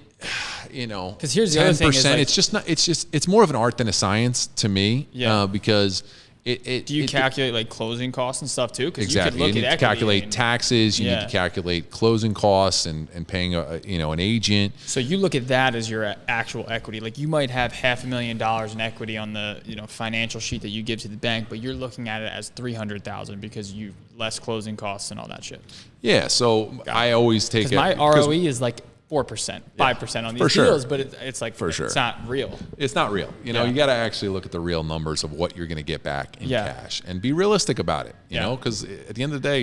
C: because here's the other thing is, like,
B: it's more of an art than a science to me.
C: Yeah. Because do you calculate like closing costs and stuff too?
B: Exactly. You need to calculate taxes. You need to calculate closing costs and paying an agent.
C: So you look at that as your actual equity. Like, you might have $500,000 in equity on the financial sheet that you give to the bank, but you're looking at it as $300,000 because you less closing costs and all that shit.
B: Yeah. So I always take it.
C: My ROE is like 4%, 5% on these deals, but it's like, it's not real.
B: It's not real. You got to actually look at the real numbers of what you're going to get back in cash and be realistic about it, because at the end of the day,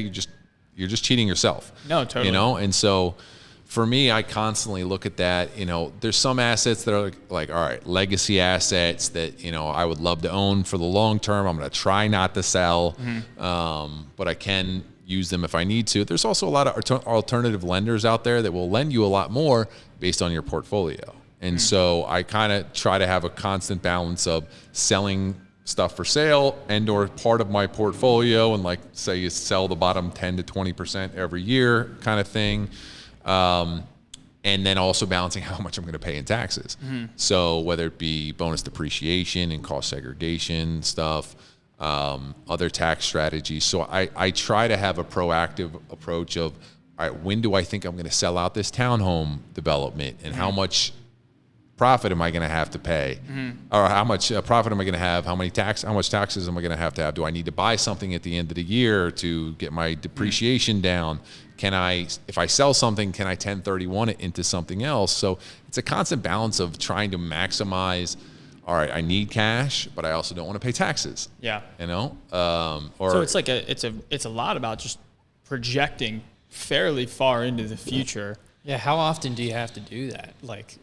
B: you're just cheating yourself.
C: No, totally.
B: And so for me, I constantly look at that. There's some assets that are like, all right, legacy assets that, I would love to own for the long term. I'm going to try not to sell, but I can use them if I need to. There's also a lot of alternative lenders out there that will lend you a lot more based on your portfolio. And so I kind of try to have a constant balance of selling stuff for sale and or part of my portfolio, and like, say, you sell the bottom 10 to 20% every year kind of thing. And then also balancing how much I'm going to pay in taxes. So whether it be bonus depreciation and cost segregation stuff, other tax strategies. So I try to have a proactive approach of, all right, when do I think I'm going to sell out this townhome development, and how much profit am I going to have to pay, or how much profit am I going to have? How much taxes am I going to have? Do I need to buy something at the end of the year to get my depreciation down? If I sell something, can I 1031 it into something else? So it's a constant balance of trying to maximize. All right, I need cash, but I also don't want to pay taxes.
C: Yeah.
B: So
C: it's like it's a lot about just projecting fairly far into the future.
A: Yeah. How often do you have to do that? Like,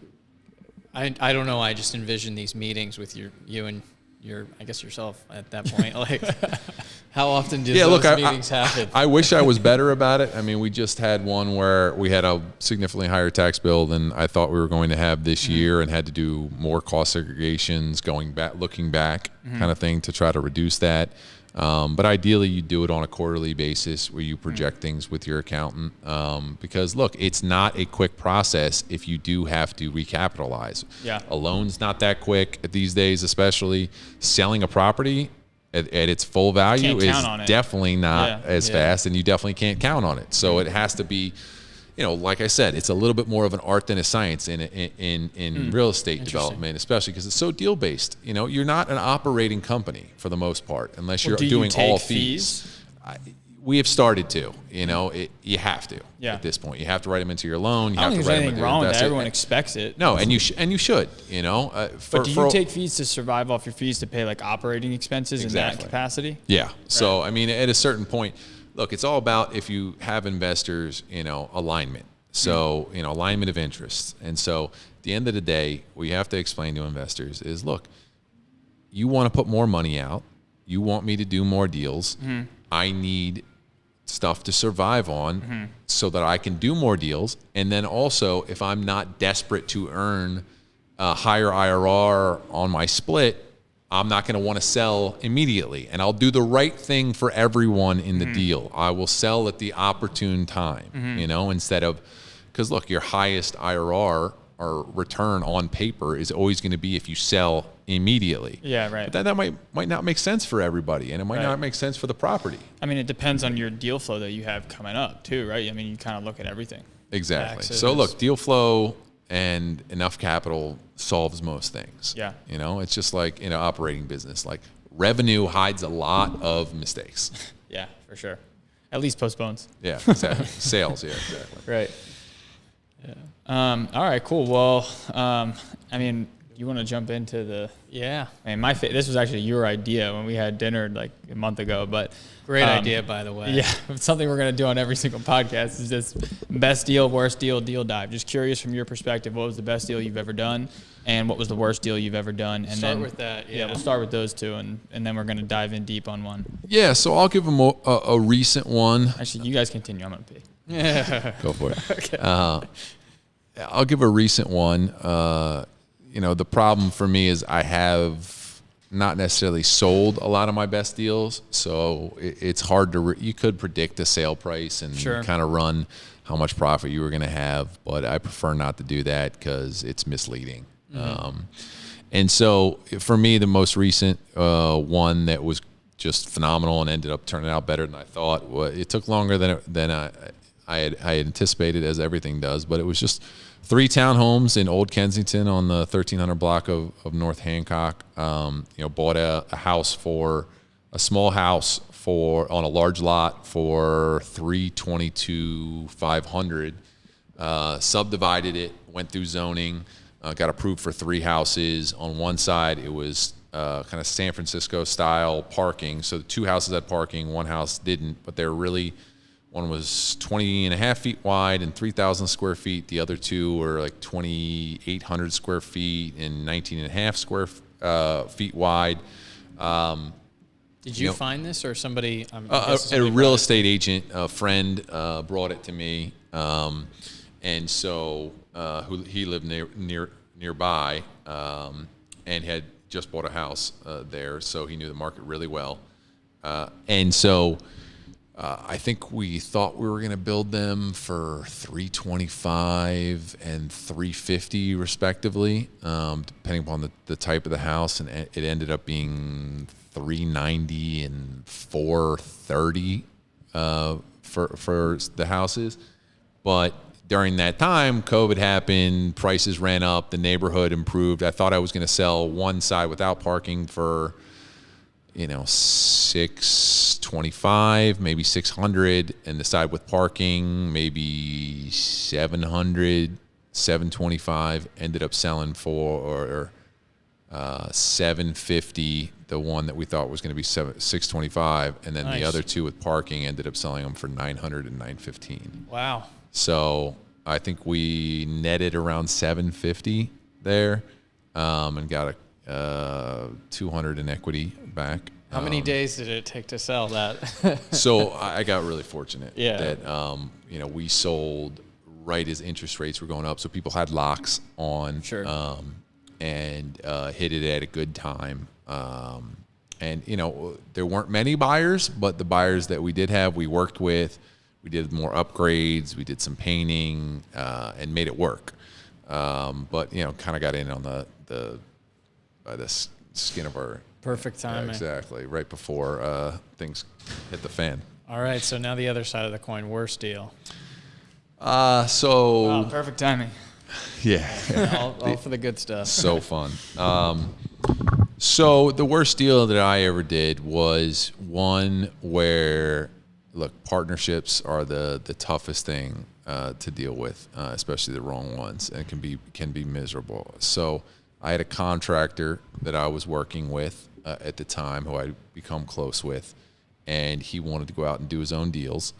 A: I don't know. I just envision these meetings with you and I guess yourself at that point. Like, How often do
B: Yeah,
A: those
B: look,
A: meetings happen?
B: I wish I was better about it. I mean, we just had one where we had a significantly higher tax bill than I thought we were going to have this year, and had to do more cost segregations, looking back, kind of thing, to try to reduce that. But ideally, you do it on a quarterly basis where you project things with your accountant. Because look, it's not a quick process if you do have to recapitalize.
A: Yeah.
B: A loan's not that quick these days, especially selling a property at its full value
A: Can't
B: is
A: count on it.
B: definitely not as fast, and you definitely can't count on it. So it has to be, like I said, it's a little bit more of an art than a science in real estate development, especially because it's so deal based. You're not an operating company for the most part, unless you're doing all fees. We have started to, you have to at this point. You have to write them into your loan. You
A: I don't
B: have
A: think
B: to write
A: there's
B: them
A: anything
B: into
A: wrong with that.
B: invest it.
A: Everyone expects it.
B: No, and you should.
A: But do you take fees to survive off your fees to pay like operating expenses in that capacity?
B: Yeah. So I mean, at a certain point, look, it's all about, if you have investors, alignment. So alignment of interests. And so at the end of the day, what you have to explain to investors is, look, you want to put more money out. You want me to do more deals. I need stuff to survive on so that I can do more deals. And then also, if I'm not desperate to earn a higher IRR on my split, I'm not going to want to sell immediately. And I'll do the right thing for everyone in the deal. I will sell at the opportune time, instead of, because look, your highest IRR or return on paper is always going to be if you sell immediately.
A: Yeah, right.
B: But that might not make sense for everybody, and it might not make sense for the property.
A: I mean, it depends on your deal flow that you have coming up too, right? I mean, you kind of look at everything.
B: Exactly.
A: Taxes.
B: So look, deal flow and enough capital solves most things.
A: Yeah.
B: It's just like in an operating business, like revenue hides a lot of mistakes.
A: Yeah, for sure. At least postpones.
B: Yeah, exactly. Sales, yeah, exactly.
A: Right. Yeah. All right, cool. Well, I mean, you want to jump into the?
D: Yeah.
A: I mean, this was actually your idea when we had dinner like a month ago, but
D: Great idea, by the way.
A: yeah, it's something we're gonna do on every single podcast is just best deal, worst deal, deal dive. Just curious from your perspective, what was the best deal you've ever done, and what was the worst deal you've ever done? And
D: Start
A: then,
D: with that.
A: Yeah, we'll start with those two, and then we're gonna dive in deep on one.
B: Yeah, so I'll give them a recent one.
A: Actually, you guys continue. I'm gonna pee.
D: Yeah.
B: Go for it.
A: Okay.
B: I'll give a recent one. The problem for me is I have not necessarily sold a lot of my best deals, so it's hard to. You could predict the sale price and kind of run how much profit you were going to have, but I prefer not to do that because it's misleading. And so for me, the most recent one that was just phenomenal and ended up turning out better than I thought. It took longer than I had anticipated, as everything does, but it was just 3 townhomes in Old Kensington on the 1300 block of North Hancock. Bought a small house on a large lot for $322,500. Subdivided it, went through zoning, got approved for 3 houses. On one side, it was kind of San Francisco style parking. So 2 houses had parking, 1 house didn't, but they're really. One was 20 and a half feet wide and 3,000 square feet. The other 2 were like 2,800 square feet and 19 and a half square feet wide.
A: Did you find this or somebody?
B: A real estate agent, a friend, brought it to me, and so he lived nearby and had just bought a house there, so he knew the market really well, and so. I think we thought we were going to build them for $325 and $350 respectively, depending upon the type of the house, and it ended up being $390 and $430 for the houses. But during that time, COVID happened, prices ran up, the neighborhood improved. I thought I was going to sell one side without parking for $625, maybe $600, and the side with parking, maybe $700, $725. Ended up selling for $750. The one that we thought was going to be $625, and then the other 2 with parking ended up selling them for $900 and $915.
A: Wow.
B: So I think we netted around $750 there, and got a $200 in equity back.
A: How many days did it take to sell that?
B: So I got really fortunate
A: Yeah.
B: that, we sold right as interest rates were going up. So people had locks on,
A: Sure.
B: and hit it at a good time. And, there weren't many buyers, but the buyers that we did have, we worked with. We did more upgrades. We did some painting and made it work. But, kind of got in on by the skin of our...
A: Perfect timing.
B: Exactly. Right before things hit the fan.
A: All right, so now the other side of the coin, worst deal.
C: Oh, perfect timing.
B: Yeah.
A: All for the good stuff.
B: So fun. So the worst deal that I ever did was one where, look, partnerships are the toughest thing to deal with, especially the wrong ones, and can be miserable. So I had a contractor that I was working with at the time who I'd become close with, and he wanted to go out and do his own deals.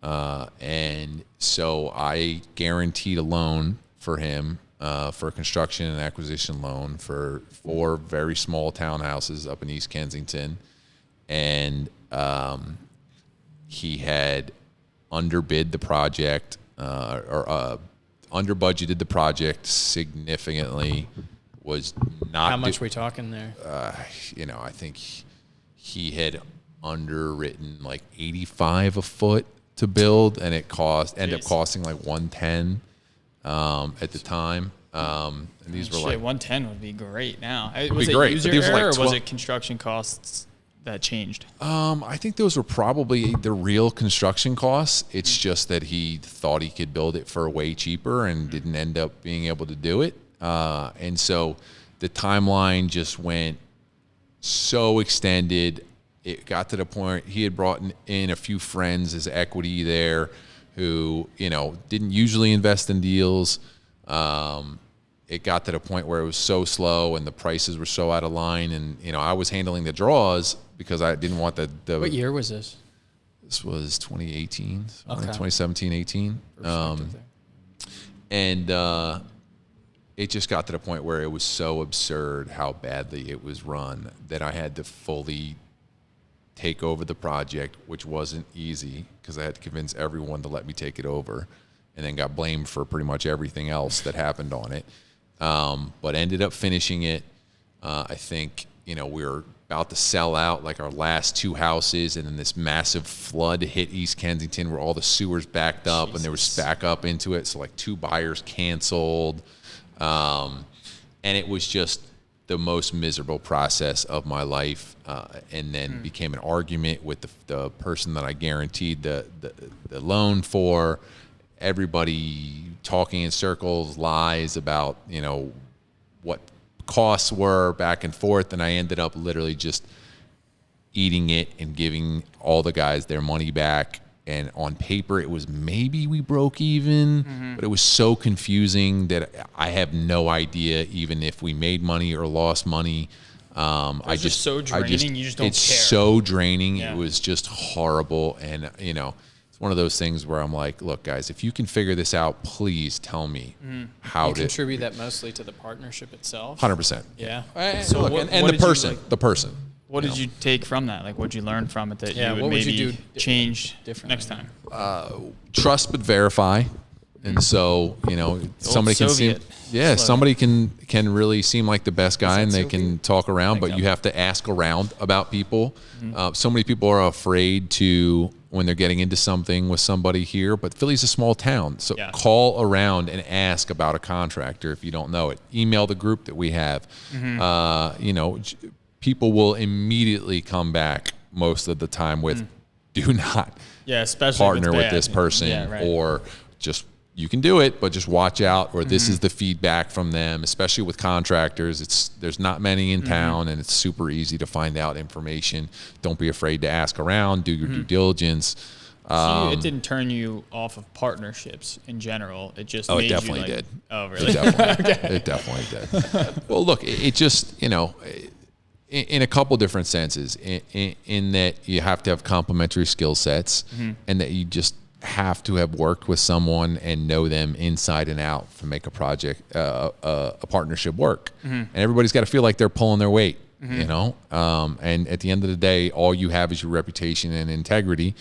B: And so I guaranteed a loan for him for a construction and acquisition loan for 4 very small townhouses up in East Kensington. And he had underbid the project or under budgeted the project significantly. Was not
A: How much we talking there?
B: I think he had underwritten like 85 a foot to build, and it ended up costing like 110 at the time. And these were like
C: 110 would be great now.
B: Was it great,
C: user
B: but these were
C: error
B: like
C: or was it construction costs that changed?
B: I think those were probably the real construction costs. It's just that he thought he could build it for way cheaper and didn't end up being able to do it. And so the timeline just went so extended. It got to the point he had brought in a few friends as equity there who, didn't usually invest in deals. It got to the point where it was so slow and the prices were so out of line. And, I was handling the draws because I didn't want the
A: What year was this?
B: This was 2018,
A: Okay.
B: 2017, 18. And it just got to the point where it was so absurd how badly it was run that I had to fully take over the project, which wasn't easy because I had to convince everyone to let me take it over, and then got blamed for pretty much everything else that happened on it. But ended up finishing it. I think, we were about to sell out like our last 2 houses, and then this massive flood hit East Kensington where all the sewers backed up and there was back up into it. So like 2 buyers canceled. And it was just the most miserable process of my life, and then became an argument with the person that I guaranteed the loan for. Everybody talking in circles, lies about, what costs were back and forth. And I ended up literally just eating it and giving all the guys their money back. And on paper, it was maybe we broke even, but it was so confusing that I have no idea even if we made money or lost money.
C: It's just so draining. You just don't
B: it's
C: care.
B: so draining.
C: Yeah.
B: It was just horrible. And, it's one of those things where I'm like, look, guys, if you can figure this out, please tell me how
A: You
B: to
A: contribute that mostly to the partnership itself?
B: 100%.
A: Yeah.
C: So
B: Look,
C: what
B: and
C: did you,
B: the person.
C: What did you take from that? Like, what did you learn from it that
A: Yeah,
C: you would
A: what would
C: maybe
A: you do
C: change
A: differently?
C: next time?
B: Trust but verify. And so, somebody can seem,
C: Soviet slogan.
B: somebody can really seem like the best guy and they can talk around, but
A: think
B: you have to ask around about people. So many people are afraid to, when they're getting into something with somebody here, but Philly's a small town. So
C: Yeah.
B: call around and ask about a contractor if you don't know it. Email the group that we have. People will immediately come back most of the time with, do not
C: Yeah, especially
B: partner
C: if it's
B: with
C: bad.
B: this person,
C: Yeah, right.
B: or just, you can do it, but just watch out, or this is the feedback from them, especially with contractors. There's not many in town, and it's super easy to find out information. Don't be afraid to ask around, do your due diligence.
C: So it didn't turn you off of partnerships in general. It just
B: Oh,
C: made
B: it definitely
C: you like,
B: did.
C: Oh,
B: It
C: really?
B: definitely, it definitely did. Well, look, it just, in a couple different senses, in that you have to have complementary skill sets, and that you just have to have worked with someone and know them inside and out to make a project, a partnership work. And everybody's got to feel like they're pulling their weight. you know? And at the end of the day, all you have is your reputation and integrity.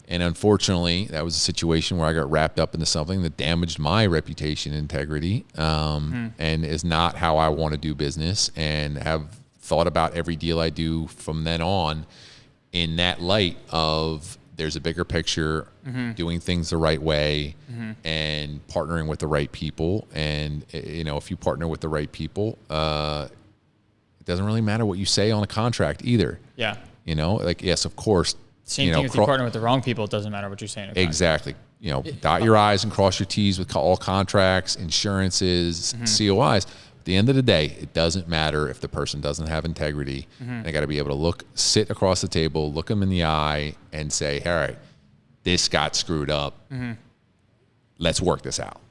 B: And unfortunately, that was a situation where I got wrapped up into something that damaged my reputation and integrity, and is not how I want to do business, and have thought about every deal I do from then on in that light of there's a bigger picture, doing things the right way, and partnering with the right people. And, you know, if you partner with the right people, it doesn't really matter what you say on a contract either.
C: Yeah.
B: You know, like, yes, of course.
C: Same thing if you partner with the wrong people, it doesn't matter what you're saying.
B: Exactly. You know, dot your I's and cross your T's with all contracts, insurances, COIs. At the end of the day, it doesn't matter if the person doesn't have integrity. They got to be able to sit across the table, look them in the eye, and say, all right, this got screwed up. Let's work this out.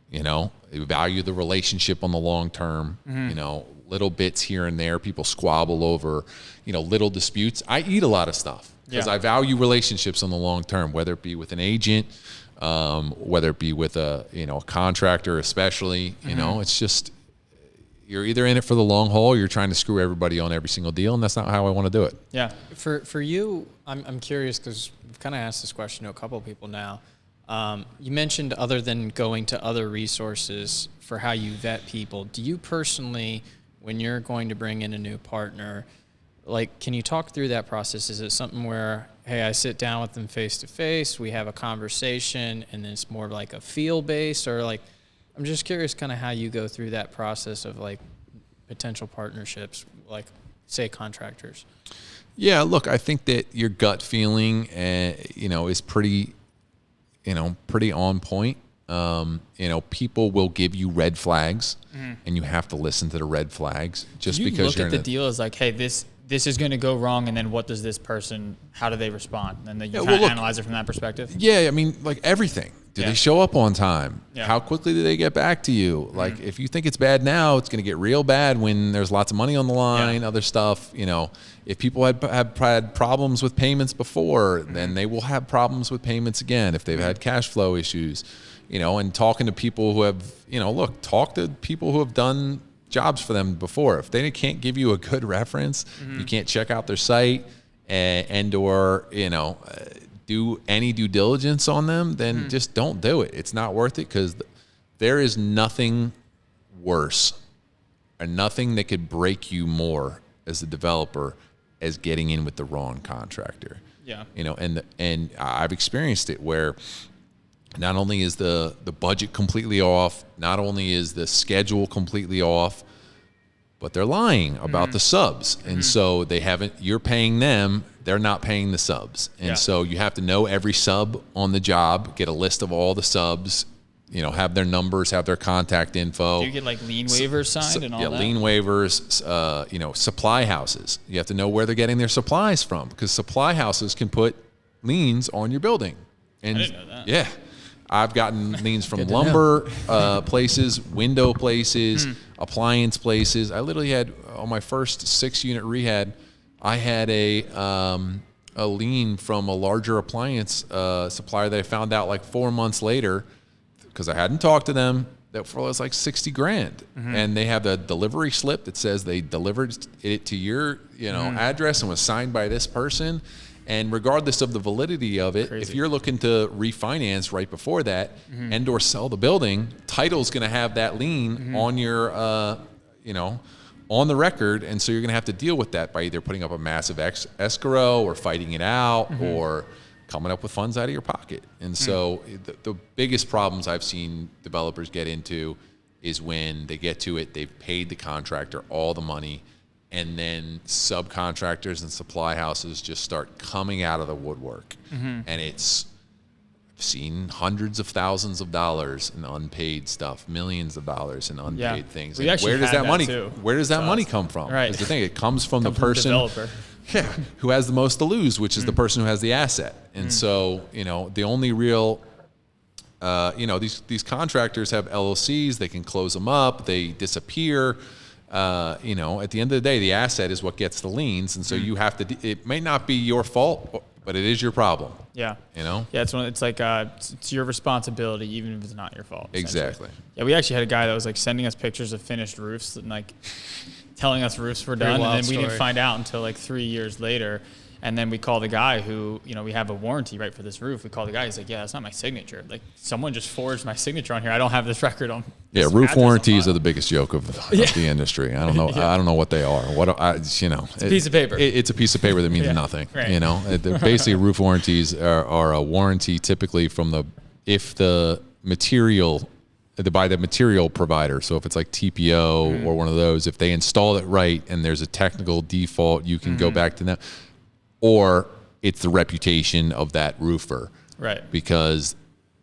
B: You know, value the relationship on the long term. You know, little bits here and there. People squabble over, you know, little disputes. I eat a lot of stuff. Because I value relationships on the long term, whether it be with an agent, whether it be with a contractor, especially. You know, it's just you're either in it for the long haul, or you're trying to screw everybody on every single deal, and that's not how I want to do it.
C: Yeah.
A: For you, I'm curious because we've kind of asked this question to a couple of people now. You mentioned other than going to other resources for how you vet people, do you personally, when you're going to bring in a new partner, like, can you talk through that process? Is it something where, hey, I sit down with them face to face, we have a conversation, and then it's more like a feel based, or like, I'm just curious kind of how you go through that process of like potential partnerships, like say contractors.
B: Yeah, look, I think that your gut feeling, is pretty on point. People will give you red flags, and you have to listen to the red flags. Just
C: you
B: because
C: look at the deal as like, hey, this is going to go wrong, and then what does this person? How do they respond? And then you analyze it from that perspective.
B: Yeah, I mean, like everything. Do they show up on time?
C: Yeah.
B: How quickly do they get back to you? Like, if you think it's bad now, it's going to get real bad when there's lots of money on the line, other stuff. You know, if people had problems with payments before, then they will have problems with payments again. If they've had cash flow issues, and talking to people who have, talk to people who have done jobs for them before. If they can't give you a good reference, you can't check out their site or do any due diligence on them, then just don't do it. It's not worth it, because there is nothing worse or nothing that could break you more as a developer as getting in with the wrong contractor.
C: Yeah.
B: And I've experienced it where not only is the budget completely off, not only is the schedule completely off, but they're lying about the subs. And so you're paying them, they're not paying the subs. And so you have to know every sub on the job, get a list of all the subs, have their numbers, have their contact info.
C: Do you get like lien waivers signed and all that?
B: Yeah, lien waivers, supply houses. You have to know where they're getting their supplies from, because supply houses can put liens on your building. And
C: I didn't know that.
B: Yeah. I've gotten liens from lumber places, window places, appliance places. I literally had, on my first 6-unit rehab, I had a lien from a larger appliance supplier that I found out like 4 months later, because I hadn't talked to them, that for was like $60,000. And they have the delivery slip that says they delivered it to your address and was signed by this person. And regardless of the validity of it, if you're looking to refinance right before that and or sell the building, title's going to have that lien on your, on the record. And so you're going to have to deal with that by either putting up a massive escrow or fighting it out or coming up with funds out of your pocket. And so the biggest problems I've seen developers get into is when they get to it, they've paid the contractor all the money, and then subcontractors and supply houses just start coming out of the woodwork. And I've seen hundreds of thousands of dollars in unpaid stuff, millions of dollars in unpaid things.
C: We actually
B: where does
C: had
B: that money?
C: too.
B: Where does that money come from?
C: Right.
B: Is the thing. It comes from the
C: From
B: person
C: developer.
B: who has the most to lose, which is the person who has the asset. And so, the only real, these contractors have LLCs. They can close them up. They disappear. At the end of the day, the asset is what gets the liens, and so you have to. It may not be your fault, but it is your problem.
C: Yeah.
B: Yeah,
C: it's like it's your responsibility, even if it's not your fault.
B: Exactly.
C: Yeah, we actually had a guy that was like sending us pictures of finished roofs and like telling us roofs were done, and
A: wild
C: then we didn't
A: story.
C: find out until like 3 years later. And then we call the guy who, we have a warranty, right, for this roof. We call the guy. He's like, yeah, that's not my signature. Like, someone just forged my signature on here. I don't have this record on.
B: Yeah,
C: this
B: roof
C: address on
B: warranties
C: file.
B: are the biggest joke of the industry. I don't know. I don't know what they are. It's a
C: piece of paper.
B: It's a piece of paper that means nothing.
C: Right.
B: They're basically, roof warranties are a warranty typically from by the material provider. So if it's like TPO or one of those, if they install it right and there's a technical default, you can go back to them. Or it's the reputation of that roofer.
C: Right.
B: Because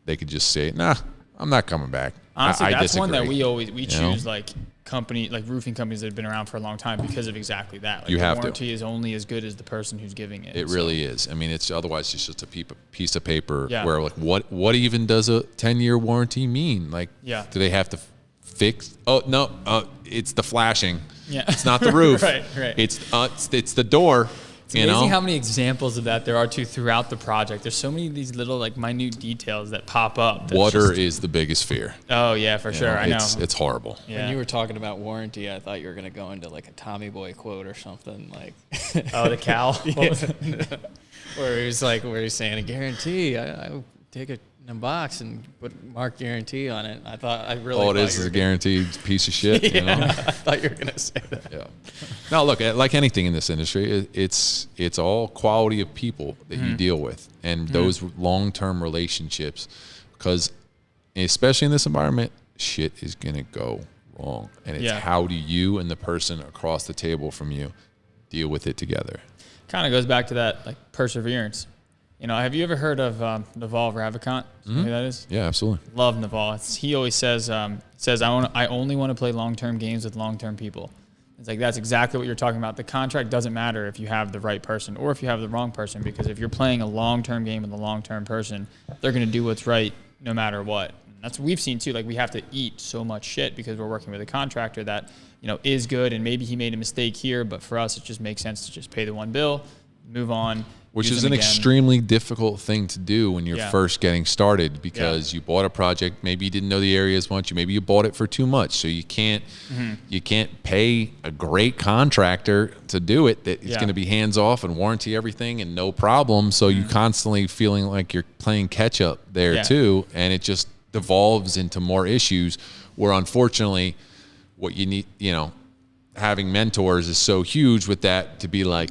B: they could just say, nah, I'm not coming back.
C: Honestly,
B: I
C: that's one that
B: disagree.
C: we choose like roofing companies that have been around for a long time because of exactly that. Like,
B: You have
C: the
B: to.
C: warranty is only as good as the person who's giving it.
B: It really is. I mean, it's otherwise it's just a piece of paper
C: Yeah.
B: where like what even does a 10-year warranty mean? Like,
C: Yeah.
B: do they have to fix? Oh no, it's the flashing.
C: Yeah.
B: It's not the roof.
C: Right.
B: It's the door.
C: It's amazing how many examples of that there are too throughout the project. There's so many of these little like minute details that pop up. that's
B: Water
C: just-
B: is the biggest fear.
C: Oh yeah, for sure. I know.
B: It's horrible.
C: Yeah.
A: When you were talking about warranty, I thought you were going to go into like a Tommy Boy quote or something like.
C: Oh, the cow. What was it?
A: Where he's saying a guarantee. I would take it in a box and put mark guarantee on it. I really.
B: All it
A: thought
B: is
A: you
B: a
A: were
B: guaranteed piece of shit.
A: gonna-
B: You know?
A: I thought you were going to say that.
B: Yeah. Now, look, like anything in this industry, it's all quality of people that you deal with and those long-term relationships, because especially in this environment, shit is going to go wrong. And it's how do you and the person across the table from you deal with it together?
C: Kind of goes back to that like perseverance. Have you ever heard of Naval Ravikant? You know who that is?
B: Yeah, absolutely.
C: Love Naval. He always says, I only want to play long-term games with long-term people. It's like, that's exactly what you're talking about. The contract doesn't matter if you have the right person or if you have the wrong person, because if you're playing a long-term game with a long-term person, they're going to do what's right no matter what. And that's what we've seen too. Like, we have to eat so much shit because we're working with a contractor that, is good, and maybe he made a mistake here, but for us, it just makes sense to just pay the one bill, move on.
B: Which
C: use
B: is
C: them
B: an
C: again.
B: extremely difficult thing to do when you're first getting started, because you bought a project, maybe you didn't know the area as much, maybe you bought it for too much, so you can't pay a great contractor to do it that is going to be hands off and warranty everything and no problem. So you constantly feeling like you're playing catch up there too, and it just devolves into more issues. Where unfortunately, what you need, having mentors is so huge with that, to be like,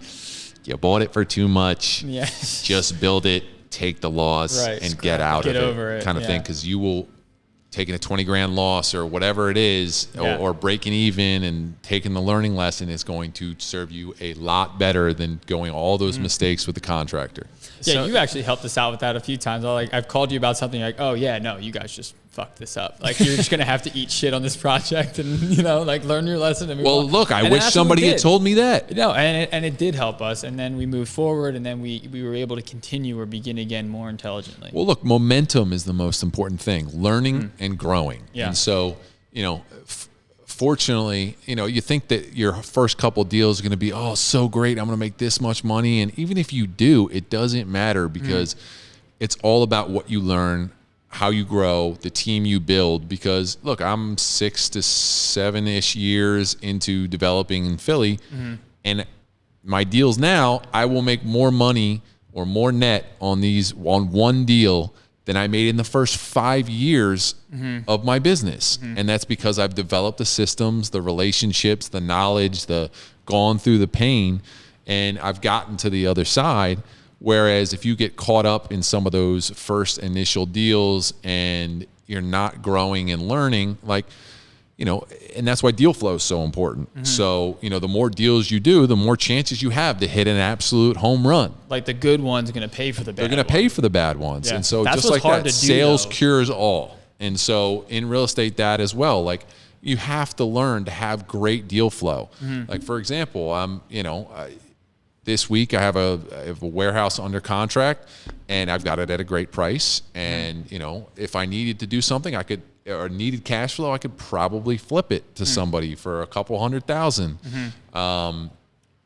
B: you bought it for too much.
C: Yeah.
B: Just build it, take the loss,
C: Right.
B: and get out
C: Get
B: of
C: over it,
B: kind of thing. Because you will, taking a 20 grand loss or whatever it is, or breaking even and taking the learning lesson is going to serve you a lot better than going all those mistakes with the contractor.
C: Yeah, you actually helped us out with that a few times. I've called you about something, like, oh yeah, no, you guys just fucked this up. Like, you're just gonna have to eat shit on this project, and learn your lesson. And move on.
B: Look, I
C: And
B: wish
C: that's what
B: somebody
C: we
B: had
C: did.
B: told me that.
C: No, and it did help us, and then we moved forward, and then we were able to continue or begin again more intelligently.
B: Well, look, momentum is the most important thing, learning and growing.
C: Yeah.
B: And so, fortunately, you think that your first couple deals are going to be, oh, so great, I'm going to make this much money. And even if you do, it doesn't matter, because it's all about what you learn, how you grow, the team you build. Because look, I'm 6 to 7-ish years into developing in Philly, and my deals now, I will make more money or more net on one deal than I made in the first 5 years of my business. And that's because I've developed the systems, the relationships, the knowledge, gone through the pain, and I've gotten to the other side. Whereas if you get caught up in some of those first initial deals and you're not growing and learning, and that's why deal flow is so important. So, the more deals you do, the more chances you have to hit an absolute home run.
C: Like, the good one's gonna pay for the bad.
B: They're going to pay for the bad ones.
C: Yeah.
B: And so
C: That's
B: just
C: what's
B: like
C: hard
B: that,
C: to do,
B: sales
C: though.
B: cures all. And so in real estate, that as well, like, you have to learn to have great deal flow. Like, for example, this week I have a warehouse under contract, and I've got it at a great price. And, if I needed to do something, or needed cash flow, I could probably flip it to somebody for a couple $100,000.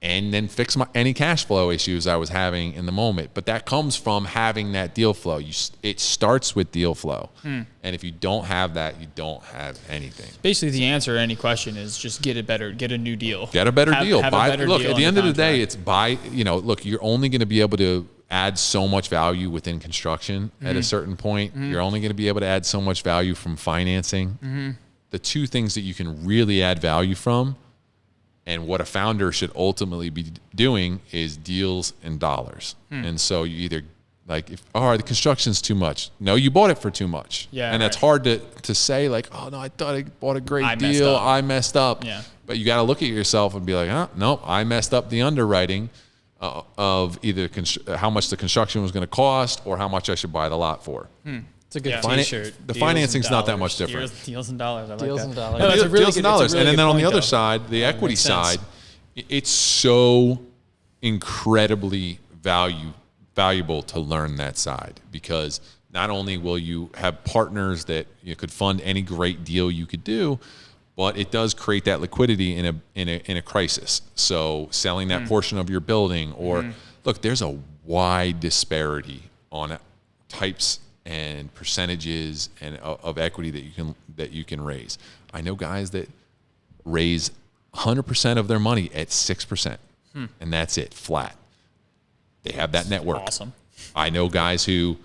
B: and then fix any cash flow issues I was having in the moment. But that comes from having that deal flow. It starts with deal flow. And if you don't have that, you don't have anything.
C: Basically, the answer to any question is just get a new deal.
B: Get a better deal.
C: Have a better
B: look,
C: deal
B: at the
C: on
B: end
C: the
B: of the day,
C: contract.
B: look, you're only going to be able to add so much value within construction at a certain point. You're only going to be able to add so much value from financing. The two things that you can really add value from, and what a founder should ultimately be doing, is deals and dollars. And so you either the construction's too much. No, you bought it for too much.
C: Yeah,
B: and that's hard to say, like, oh no, I thought I bought a great deal. I messed up.
C: Yeah.
B: But you got to look at yourself and be like, no, I messed up the underwriting of either how much the construction was going to cost or how much I should buy the lot for.
A: It's a good
C: Yeah.
A: T-shirt.
B: The
A: Deals
B: financing's
A: and
B: not that
A: dollars.
B: much different.
C: Deals and dollars. I like
A: Deals
C: that.
A: and dollars.
C: No, that's a really
B: Deals
C: good-
B: and dollars.
C: it's a really
B: And then
C: good
B: on the
C: point,
B: other
C: though.
B: side, the equity
A: makes sense.
B: side, it's so incredibly valuable to learn that side, because not only will you have partners that you could fund any great deal you could do, but it does create that liquidity in a crisis. So selling that portion of your building, or look, there's a wide disparity on types and percentages and of equity that you can raise. I know guys that raise 100% of their money at 6%, and that's it, flat. They have that network.
C: Awesome.
B: I know guys who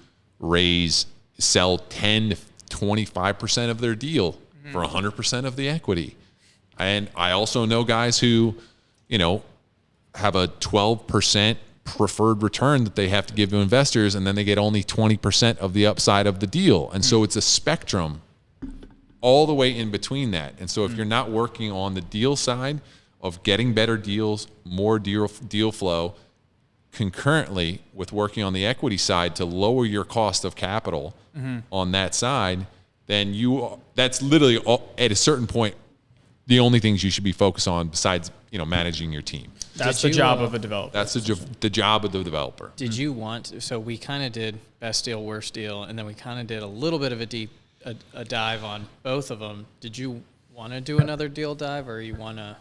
B: sell 10 to 25% of their deal for 100% of the equity. And I also know guys who, have a 12% preferred return that they have to give to investors, and then they get only 20% of the upside of the deal. And so it's a spectrum all the way in between that. And so if you're not working on the deal side of getting better deals, more deal flow, concurrently with working on the equity side to lower your cost of capital on that side, then that's literally at a certain point the only things you should be focused on besides managing your team.
C: That's
A: Did
C: the
A: you,
C: job of a developer.
B: That's the job of the developer.
A: Did you want? So we kind of did best deal, worst deal, and then we kind of did a little bit of a dive on both of them. Did you want to do another deal dive, or you want to?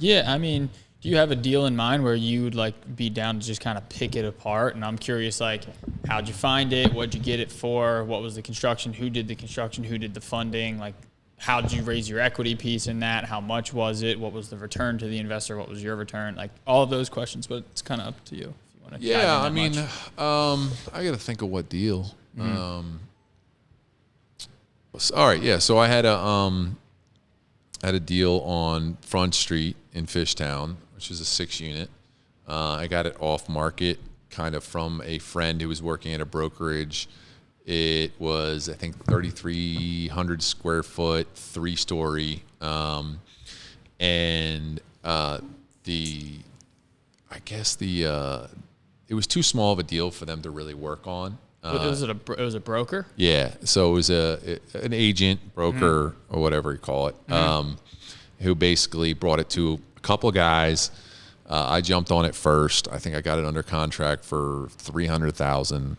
C: Yeah, I mean, do you have a deal in mind where you would be down to just kind of pick it apart? And I'm curious, how'd you find it? What'd you get it for? What was the construction? Who did the construction? Who did the funding? How did you raise your equity piece in that? How much was it? What was the return to the investor? What was your return? All of those questions, but it's kind of up to you if you want to.
B: Yeah, I mean, I got to think of what deal. All right, yeah. So I had a deal on Front Street in Fishtown, which is a 6-unit. I got it off market, kind of from a friend who was working at a brokerage. It was, I think, 3,300 square foot, 3-story, and it was too small of a deal for them to really work on.
C: Was it a broker?
B: Yeah, so it was an agent, broker, or whatever you call it, who basically brought it to a couple guys. I jumped on it first. I think I got it under contract for $300,000.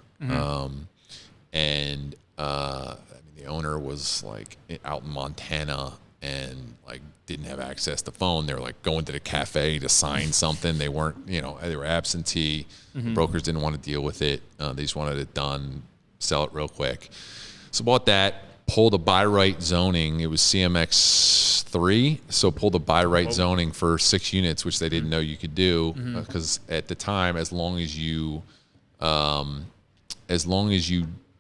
B: And the owner was out in Montana and didn't have access to phone. They were going to the cafe to sign something. They weren't, they were absentee. The brokers didn't want to deal with it. They just wanted it done, sell it real quick. So bought that, pulled a by right zoning. It was CMX 3, so pulled a by right zoning for 6 units, which they didn't know you could do, because at the time, as long as you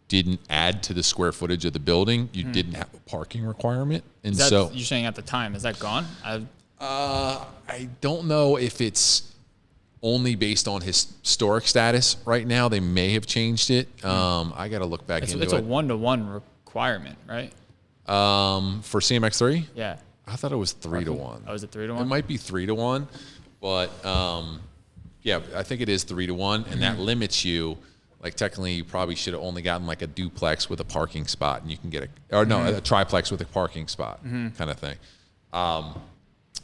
B: didn't add to the square footage of the building, you didn't have a parking requirement. And so
C: you're saying at the time, is that gone?
B: I don't know if it's only based on historic status right now. They may have changed it. I got to look back into it.
C: It's a 1-to-1 requirement, right?
B: For CMX3?
C: Yeah.
B: I thought it was 3-to-1.
C: Oh, is it 3-to-1?
B: It might be 3-to-1, but yeah, I think it is 3-to-1, and that limits you. Technically, you probably should have only gotten a duplex with a parking spot, and you can get a triplex with a parking spot, kind of thing.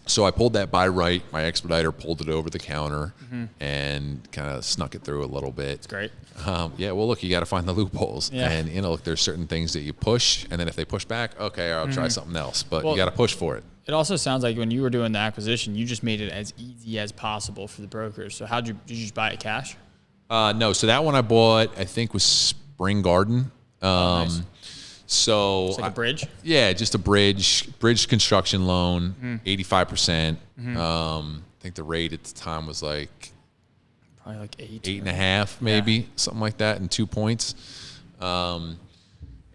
B: So I pulled that by right. My expediter pulled it over the counter and kind of snuck it through a little bit.
A: It's great.
B: Yeah, well, look, you got to find the loopholes.
A: Yeah.
B: And, look, there's certain things that you push, and then if they push back, okay, I'll try something else. But you got to push for it.
C: It also sounds like when you were doing the acquisition, you just made it as easy as possible for the brokers. So did you just buy it cash?
B: No, so that one I bought, I think, was Spring Garden.
C: Nice.
B: So
C: It's like a bridge?
B: Yeah, just a bridge construction loan, 85%. I think the rate at the time was like
C: Probably like
B: 8.5, maybe something like that, and 2 points. And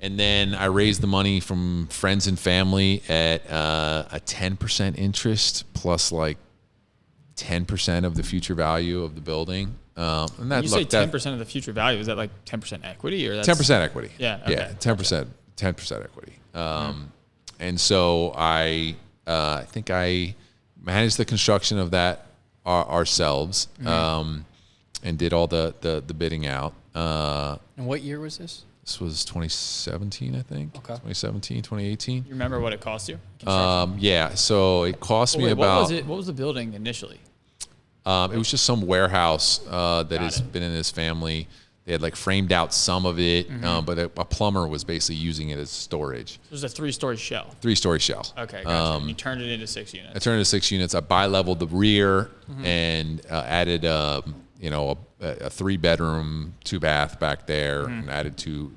B: then I raised the money from friends and family at a 10% interest plus like 10% of the future value of the building. And that,
C: When you say 10% of the future value, is that like 10% equity or that's
B: 10% equity?
C: Yeah, okay.
B: Yeah, 10%. 10% equity. And so I think I managed the construction of that ourselves, and did all the bidding out.
A: And what year was this?
B: This was 2017, I think.
A: Okay.
B: 2017, 2018.
C: You remember what it cost you?
B: Yeah, so it cost me about.
C: What was the building initially?
B: It was just some warehouse that has
C: it.
B: been in his family. They had like framed out some of it, but a plumber was basically using it as storage.
C: It was a 3-story shell.
B: 3-story shell.
C: Okay, gotcha. And you turned it into 6 units.
B: I turned it into 6 units. I bi-leveled the rear and added, a 3-bedroom, 2-bath back there, and added two.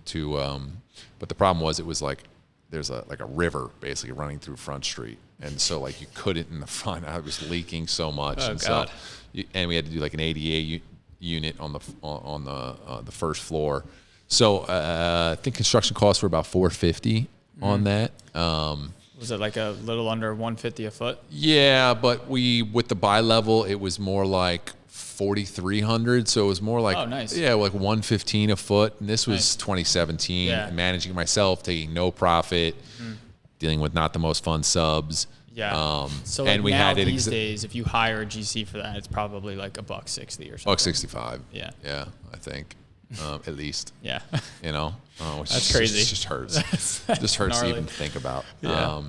B: But the problem was, it was like there's a river basically running through Front Street, and so like you couldn't in the front. I was leaking so much,
A: Oh,
B: and
A: God.
B: and we had to do like an ADA unit on the first floor. So I think construction costs were about $450 on that.
C: Was it like a little under $150 a foot?
B: Yeah, but with the bi-level, it was more like $4,300. So it was more like,
C: Oh, nice.
B: Yeah, like $115 a foot. And this was
C: Nice.
B: 2017.
C: Yeah.
B: Managing it myself, taking no profit, dealing with not the most fun subs.
C: Yeah. So like
B: and we
C: now
B: had it
C: these days, if you hire a GC for that, it's probably like $160 or something.
B: $165.
C: Yeah.
B: Yeah, I think, at least.
C: Yeah.
B: Which
C: That's crazy.
B: Just hurts. Just hurts to
C: gnarly.
B: even think about.
C: Yeah.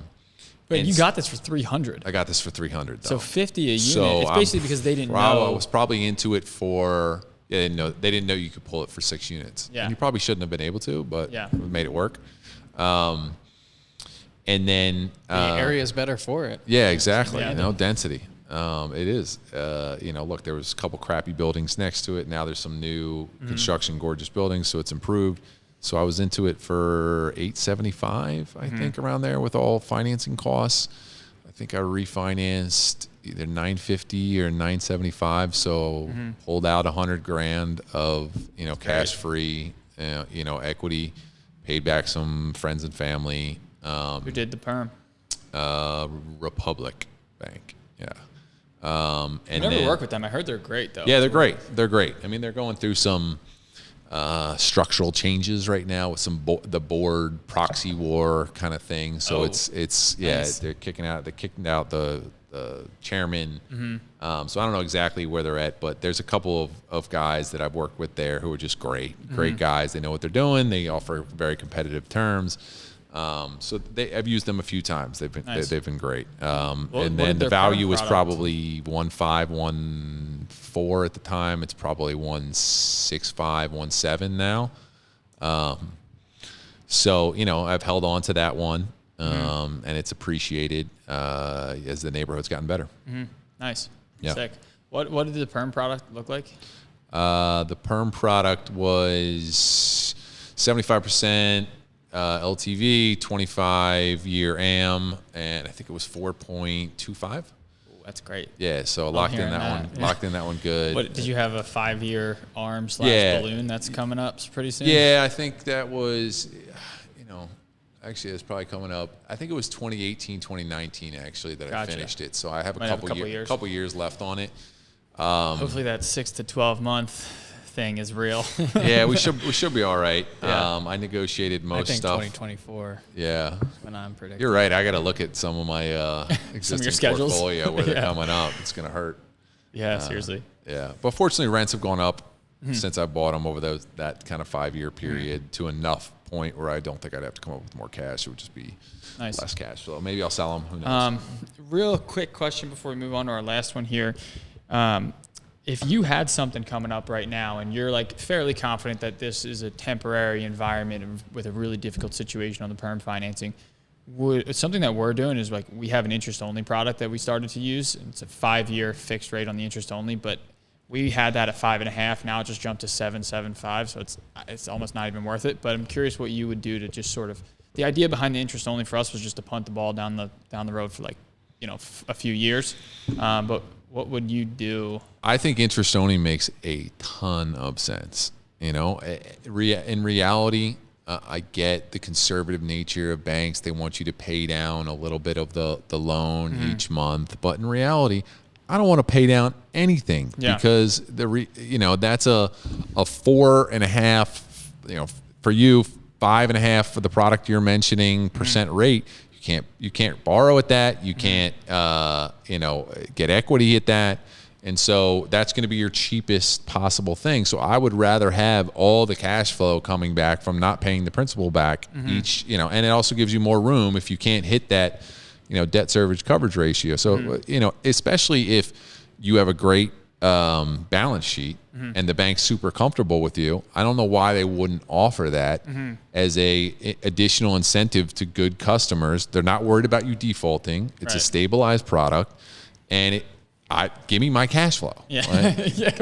C: But
B: and
C: you got this for $300.
B: I got this for $300 though.
C: So $50 a unit.
B: So
C: it's basically because they didn't
B: I
C: know.
B: was probably into it for. They didn't know you could pull it for 6 units.
C: Yeah.
B: And you probably shouldn't have been able to, but
C: Yeah.
B: we made it work. And then
A: The area's better for it.
B: yeah, exactly.
C: Yeah.
B: Density. It is. Look, there was a couple crappy buildings next to it. Now there's some new construction, gorgeous buildings, so it's improved. So I was into it for $875, I think, around there with all financing costs. I think I refinanced either $950 or $975. So pulled out $100,000 of cash free, equity, paid back some friends and family.
C: Who did the perm?
B: Republic Bank. Yeah.
C: I never worked with them. I heard they're great though.
B: Yeah, they're great. They're great. I mean, they're going through some structural changes right now with some the board proxy war kind of thing. So it's
C: nice.
B: they're kicking out the chairman. So I don't know exactly where they're at, but there's a couple of guys that I've worked with there who are just great guys. They know what they're doing. They offer very competitive terms. So I've used them a few times. They've been great. And
C: what
B: then
C: did
B: the
C: their
B: value
C: perm
B: was
C: product-
B: probably 1.5, 1.4 at the time. It's probably 1.65, 1.7 now. So I've held on to that one, and it's appreciated as the neighborhood's gotten better.
C: Nice.
B: Yeah.
C: Sick. What did the perm product look like?
B: The perm product was 75%. LTV, 25-year AM, and I think it was 4.25.
C: Ooh, that's great.
B: Yeah, so locked in
C: hearing
B: that
C: that.
B: one.
C: Yeah.
B: Locked in that one good.
C: What did you have a 5-year arm /
B: Yeah.
C: balloon that's coming up pretty soon?
B: Yeah, I think that was, actually it's probably coming up. I think it was 2018, 2019 actually that
C: Gotcha.
B: I finished it. So I have
C: Might
B: a
C: have
B: couple,
C: a couple years.
B: couple years left on it.
C: Hopefully that 6 to 12 month thing is real.
B: Yeah, we should be all right.
C: Yeah.
B: I negotiated
A: I
B: most
A: think
B: stuff.
A: 2024
B: Yeah.
A: when I'm predicting.
B: You're right. I got to look at some of my existing
C: schedules.
B: portfolio where they're
C: Yeah.
B: coming up. It's going to hurt.
C: Yeah, seriously.
B: Yeah, but fortunately, rents have gone up since I bought them over that kind of 5-year period to enough point where I don't think I'd have to come up with more cash. It would just be
C: Nice.
B: less cash flow. Maybe I'll sell them. Who knows?
C: Real quick question before we move on to our last one here. If you had something coming up right now and you're like fairly confident that this is a temporary environment with a really difficult situation on the perm financing, something that we're doing is like we have an interest-only product that we started to use. It's a 5-year fixed rate on the interest-only, but we had that at 5.5. Now it just jumped to 7.75, so it's almost not even worth it. But I'm curious what you would do to just sort of the idea behind the interest-only for us was just to punt the ball down the road for like a few years. But what would you do?
B: I think interest only makes a ton of sense. In reality, I get the conservative nature of banks. They want you to pay down a little bit of the loan each month. But in reality, I don't want to pay down anything because that's a 4.5, for you, 5.5 for the product you're mentioning percent rate. You can't borrow at that. You can't, get equity at that. And so that's going to be your cheapest possible thing. So I would rather have all the cash flow coming back from not paying the principal back each, and it also gives you more room if you can't hit that, debt service coverage ratio. So, especially if you have a great balance sheet and the bank's super comfortable with you, I don't know why they wouldn't offer that as a additional incentive to good customers. They're not worried about you defaulting. It's a stabilized product, and give me my cash flow.
C: Yeah.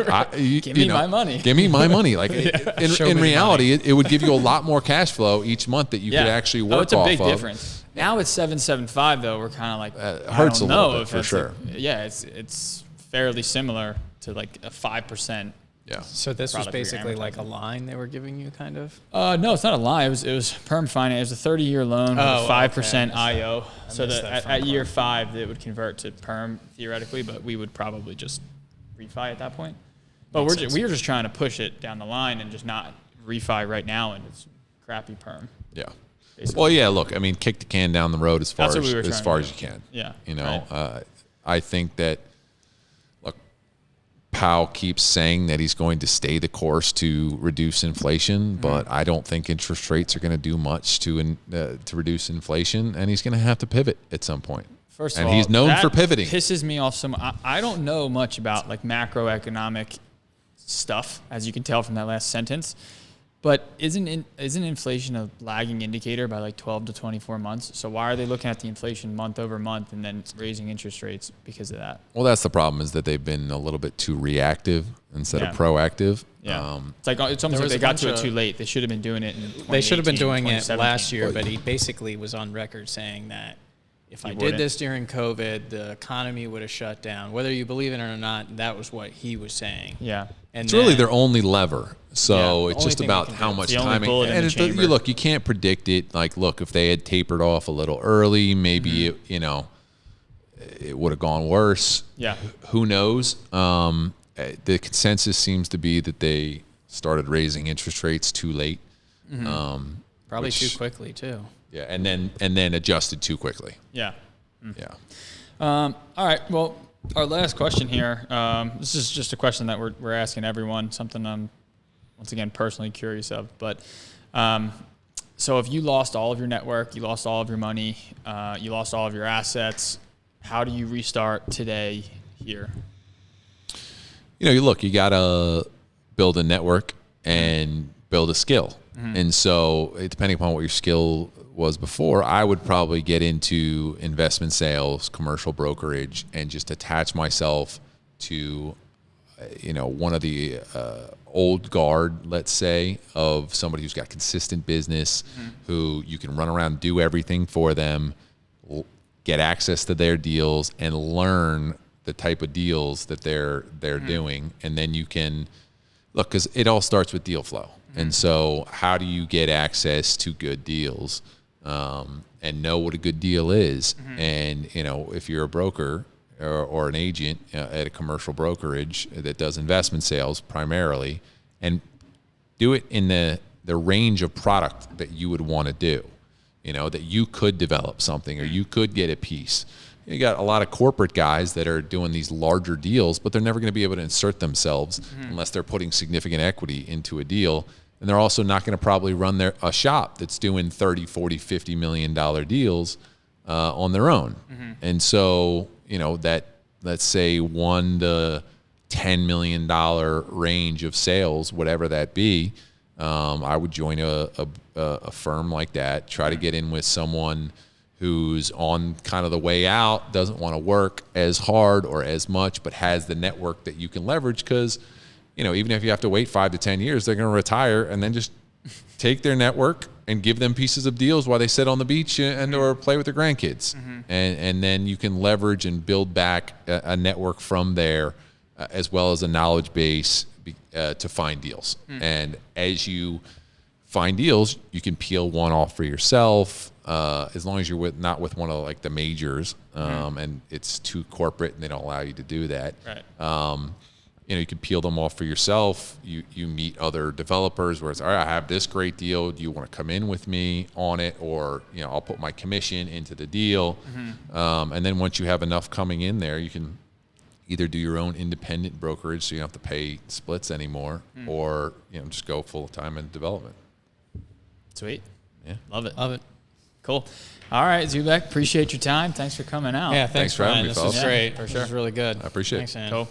B: Right?
C: Give me my money.
B: Give me my money. Like in reality, it would give you a lot more cash flow each month that you could actually work off of.
C: It's a big difference. Now it's 7.75 though. We're kind of like
B: hurts a little bit for sure.
C: It's fairly similar to like a 5%.
B: Yeah.
A: So this was basically like a line they were giving you, kind of.
C: No, it's not a line. It was perm finance. It was a 30-year loan with a 5% IO. So that at year 5, it would convert to perm theoretically, but we would probably just refi at that point. But we were just trying to push it down the line and just not refi right now, and it's crappy perm.
B: Yeah.
C: Basically.
B: Well, yeah. Look, I mean, kick the can down the road as far as you can.
C: Yeah.
B: Right. I think that. Powell keeps saying that he's going to stay the course to reduce inflation, but I don't think interest rates are going to do much to reduce inflation, and he's going to have to pivot at some point.
C: First of all,
B: he's known for pivoting.
C: Pisses me off some. I don't know much about like macroeconomic stuff, as you can tell from that last sentence. But isn't inflation a lagging indicator by like 12 to 24 months? So why are they looking at the inflation month over month and then raising interest rates because of that?
B: Well, that's the problem, is that they've been a little bit too reactive instead of proactive.
C: Yeah. It's almost like they got to it too late. They should have been doing it in 2018,
A: They should have been doing it last year,
B: Well,
A: but he basically was on record saying that if I did
C: wouldn't.
A: this during COVID, the economy would have shut down. Whether you believe it or not, that was what he was saying.
C: Yeah.
A: And
B: it's really their only lever. So it's
A: only
B: just
A: thing
B: about
A: they can
B: how
A: do.
B: much
C: It's the only
B: timing.
C: bullet in
B: And
C: the chamber.
B: you can't predict it. Like, look, if they had tapered off a little early, maybe it would have gone worse.
C: Yeah.
B: Who knows? The consensus seems to be that they started raising interest rates too late.
A: probably too quickly too.
B: Yeah, and then adjusted too quickly.
C: Yeah.
B: Yeah.
C: All right. Well, our last question here. This is just a question that we're asking everyone. Something I'm once again personally curious of. But so if you lost all of your network, you lost all of your money, you lost all of your assets, how do you restart today here?
B: You gotta build a network and build a skill. And so depending upon what your skill was before, I would probably get into investment sales, commercial brokerage, and just attach myself to, one of the old guard, let's say, of somebody who's got consistent business, who you can run around, do everything for them, get access to their deals, and learn the type of deals that they're doing. And then you can look, because it all starts with deal flow. And so how do you get access to good deals and know what a good deal is? And, if you're a broker or an agent at a commercial brokerage that does investment sales primarily, and do it in the range of product that you would want to do, that you could develop something or you could get a piece. You got a lot of corporate guys that are doing these larger deals, but they're never going to be able to insert themselves unless they're putting significant equity into a deal. and they're also not going to probably run a shop that's doing 30, 40, $50 million deals on their own. And so, that, let's say $1 to $10 million range of sales, whatever that be, I would join a firm like that, try to get in with someone who's on kind of the way out, doesn't want to work as hard or as much, but has the network that you can leverage. Because, even if you have to wait 5 to 10 years, they're going to retire and then just take their network and give them pieces of deals while they sit on the beach and or play with their grandkids. And then you can leverage and build back a network from there, as well as a knowledge base to find deals. And as you find deals, you can peel one off for yourself, as long as you're not with one of like the majors, and it's too corporate and they don't allow you to do that.
A: Right.
B: You can peel them off for yourself. You meet other developers where it's, all right, I have this great deal. Do you want to come in with me on it? Or, I'll put my commission into the deal. And then once you have enough coming in there, you can either do your own independent brokerage so you don't have to pay splits anymore, or, just go full time in development.
A: Sweet.
B: Yeah.
A: Love it.
C: Love it. Cool. All right, Zoubek, appreciate your time. Thanks for coming out.
A: Yeah,
B: Thanks for having me,
A: This
B: fellas.
A: was great.
C: For
A: This
C: sure.
A: was really good.
B: I appreciate it.
A: Thanks, man.
C: Cool.